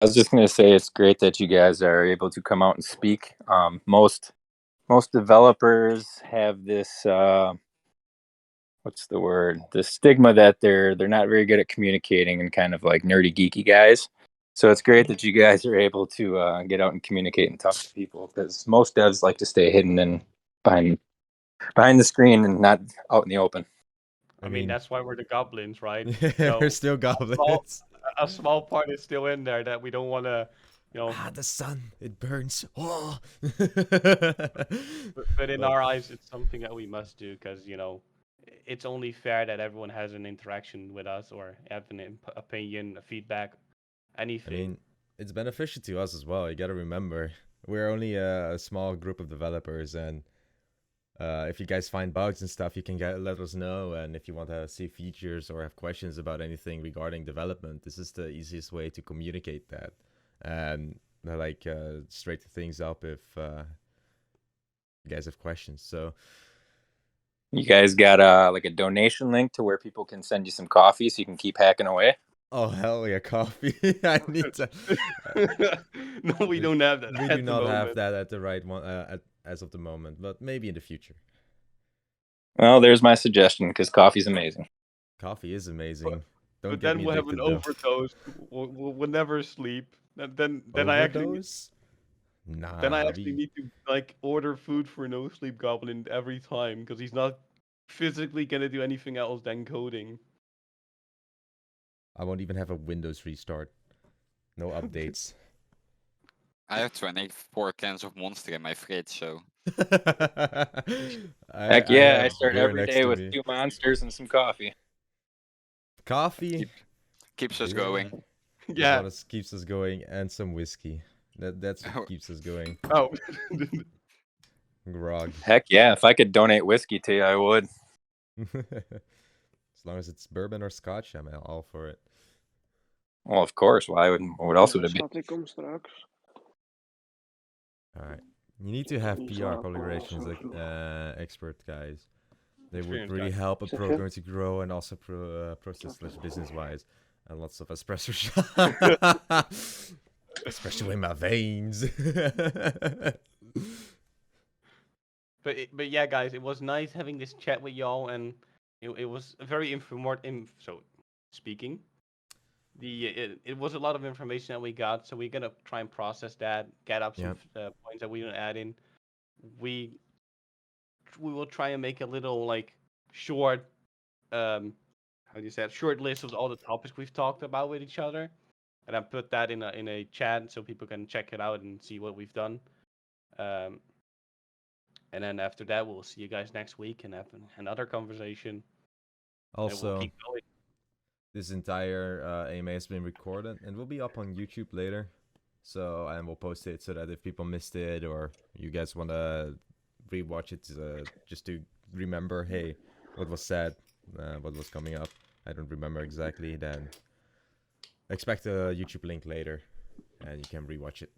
I was just going to say it's great that you guys are able to come out and speak. Most developers have this what's the word? The stigma that they're not very good at communicating and kind of like nerdy geeky guys. So it's great that you guys are able to get out and communicate and talk to people, because most devs like to stay hidden and behind the screen and not out in the open. I mean, that's why we're the goblins, right? We're still goblins. A small part is still in there that we don't want to, the sun, it burns. Oh. but in our eyes, it's something that we must do, because it's only fair that everyone has an interaction with us or have an opinion, a feedback, I anything. mean, it's beneficial to us as well. You gotta remember, we're only a small group of developers, and if you guys find bugs and stuff, you can let us know. And if you want to see features or have questions about anything regarding development, this is the easiest way to communicate that. And like straighten things up if you guys have questions. So You guys got like a donation link to where people can send you some coffee so you can keep hacking away? oh hell yeah, coffee! I need to. No, we don't have that. We at do the not have moment. that at the right one as of the moment, but maybe in the future. Well, there's my suggestion because coffee's amazing. Coffee is amazing. Don't But get then me we'll have addicted an though. overdose. We'll never sleep. Then I actually Overdose? then I Nah, actually need to like order food for No Sleep Goblin every time because he's not physically gonna do anything else than coding. I won't even have a Windows restart. No updates. I have 24 cans of Monster in my fridge, so Heck yeah, I have start beer every next day to with me. 2 monsters and some coffee. Coffee keeps us beer going. is Yeah. what keeps us going, and some whiskey. That's what keeps us going. Oh. Grog. Heck yeah, if I could donate whiskey to you, I would. As long as it's bourbon or scotch, I'm all for it. Well, of course. Why would? What else would it be? Schat, ik kom straks. Alright. You need to have Die PR, slapen public al relations zo vroeg. expert, guys. They would Experience really guy. help a Zeg je? program to grow and also process business wise. And lots of espresso shots. Especially in my veins. But yeah, guys, it was nice having this chat with y'all, and it was very informative. So speaking, it was a lot of information that we got. So we're gonna try and process that, get up some points that we didn't add in. We will try and make a little like short, how do you say it? Short list of all the topics we've talked about with each other, and then put that in a chat so people can check it out and see what we've done. And then after that, we'll see you guys next week and have another conversation. Also, we'll keep going. this entire AMA has been recorded and will be up on YouTube later. So, and we'll post it so that if people missed it or you guys want to rewatch it just to remember, hey, what was said, what was coming up. I don't remember exactly. Then expect a YouTube link later, and you can rewatch it.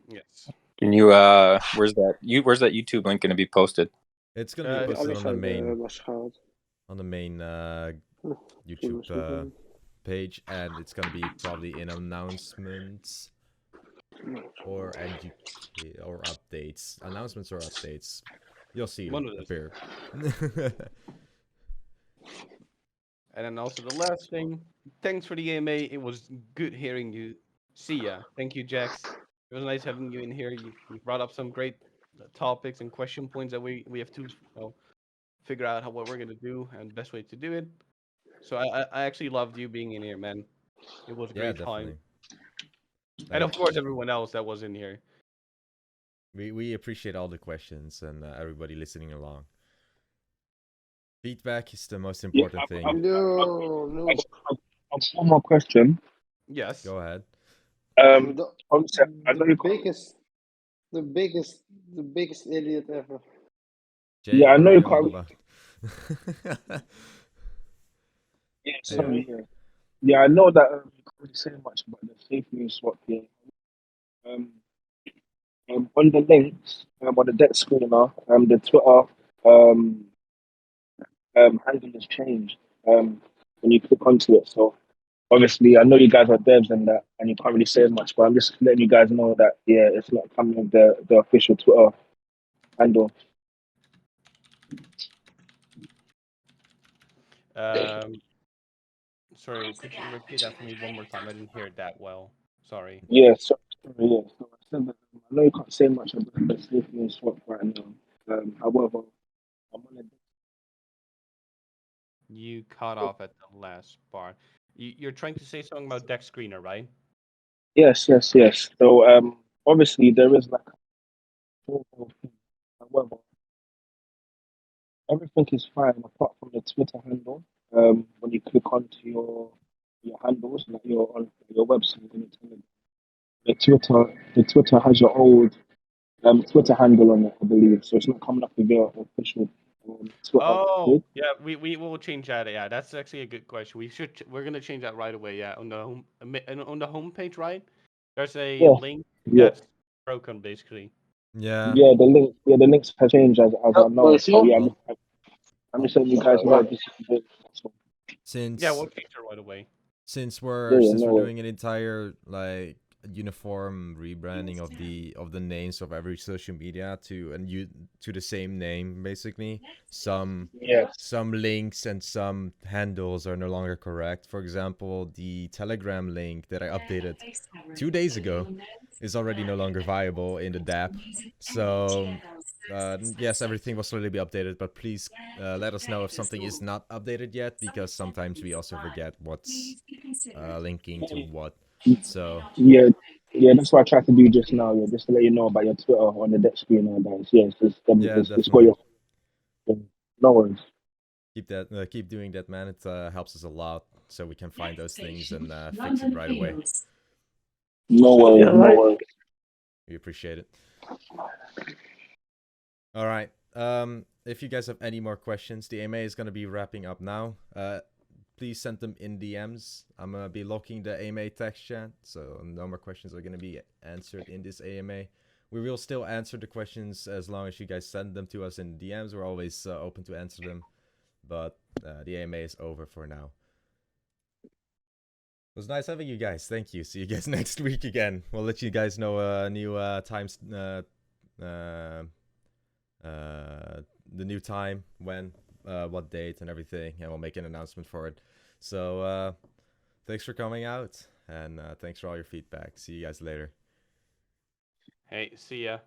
Yes. Can you? Where's that YouTube link going to be posted? It's gonna be posted Alles on uit the de main was gehaald. YouTube page, and it's gonna be probably in announcements or updates. Announcements or updates. You'll see One it of those. appear. And then also the last thing, thanks for the AMA. It was good hearing you. See ya. Thank you, Jax. It was nice having you in here. You brought up some great topics and question points that we have to figure out what we're gonna do and best way to do it. So I actually loved you being in here, man. It was a Yeah, great definitely. time. And of course, everyone else that was in here. We appreciate all the questions and everybody listening along. Feedback is the most important thing. No. One more question. Yes. Go ahead. Obviously, I know you can't. The biggest idiot ever. Jay, Yeah, I what know are you you on can't. about? Yeah, sorry. Yeah, I know that you can't really say much about the fake news swap here. On the links, on the deck screener, the Twitter handle has changed when you click onto it. So obviously, I know you guys are devs and that, and you can't really say much, but I'm just letting you guys know that it's not coming with the official Twitter handle. Sorry, could you repeat that for me one more time? I didn't hear it that well. Sorry. Yeah, sorry. Yeah, so I said that I know you can't say much about the fake news swap right now. However, I'm on a You cut off at the last part. You're trying to say something about deck screener, right? Yes. So obviously there is like a however, everything is fine apart from the Twitter handle. When you click onto your handles, like your on your website, and the Twitter has your old Twitter handle on it, I believe. So it's not coming up with your official Twitter Oh, page. yeah, we will change that. Yeah, that's actually a good question. We're gonna change that right away. Yeah, on the on the homepage, right? There's a Yeah, link yeah, that's broken, basically. Yeah. the links have changed as I know. So yeah, Well, I'm just letting you guys know this is the that's all. Yeah, since we'll change it right away. Yeah, yeah, since no we're worries. doing an entire like uniform rebranding of the names of every social media to the same name, basically, some Yes. some links and some handles are no longer correct. For example, the Telegram link that I updated 2 days ago is already no longer viable in the DApp. So yes, everything will slowly be updated, but please let us know if something is not updated yet, because sometimes we also forget what's linking to what. So Yeah, yeah, that's what I tried to do just now. Yeah, just to let you know about your Twitter on the deck screen and that. Yeah, yeah, it's got definitely your no worries. keep doing that, man. It helps us a lot, so we can find those things and fix it right away. No worries, no worries. We appreciate it. All right. If you guys have any more questions, the AMA is gonna be wrapping up now. Please send them in DMs. I'm gonna be locking the AMA text chat, so no more questions are gonna be answered in this AMA. We will still answer the questions as long as you guys send them to us in DMs. We're always open to answer them, but the AMA is over for now. It was nice having you guys. Thank you. See you guys next week again. We'll let you guys know new times. The new time, when, what date, and everything, and we'll make an announcement for it. So, thanks for coming out, and thanks for all your feedback. See you guys later. Hey, see ya.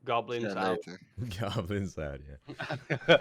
Goblins See you out. later. Goblins out, yeah.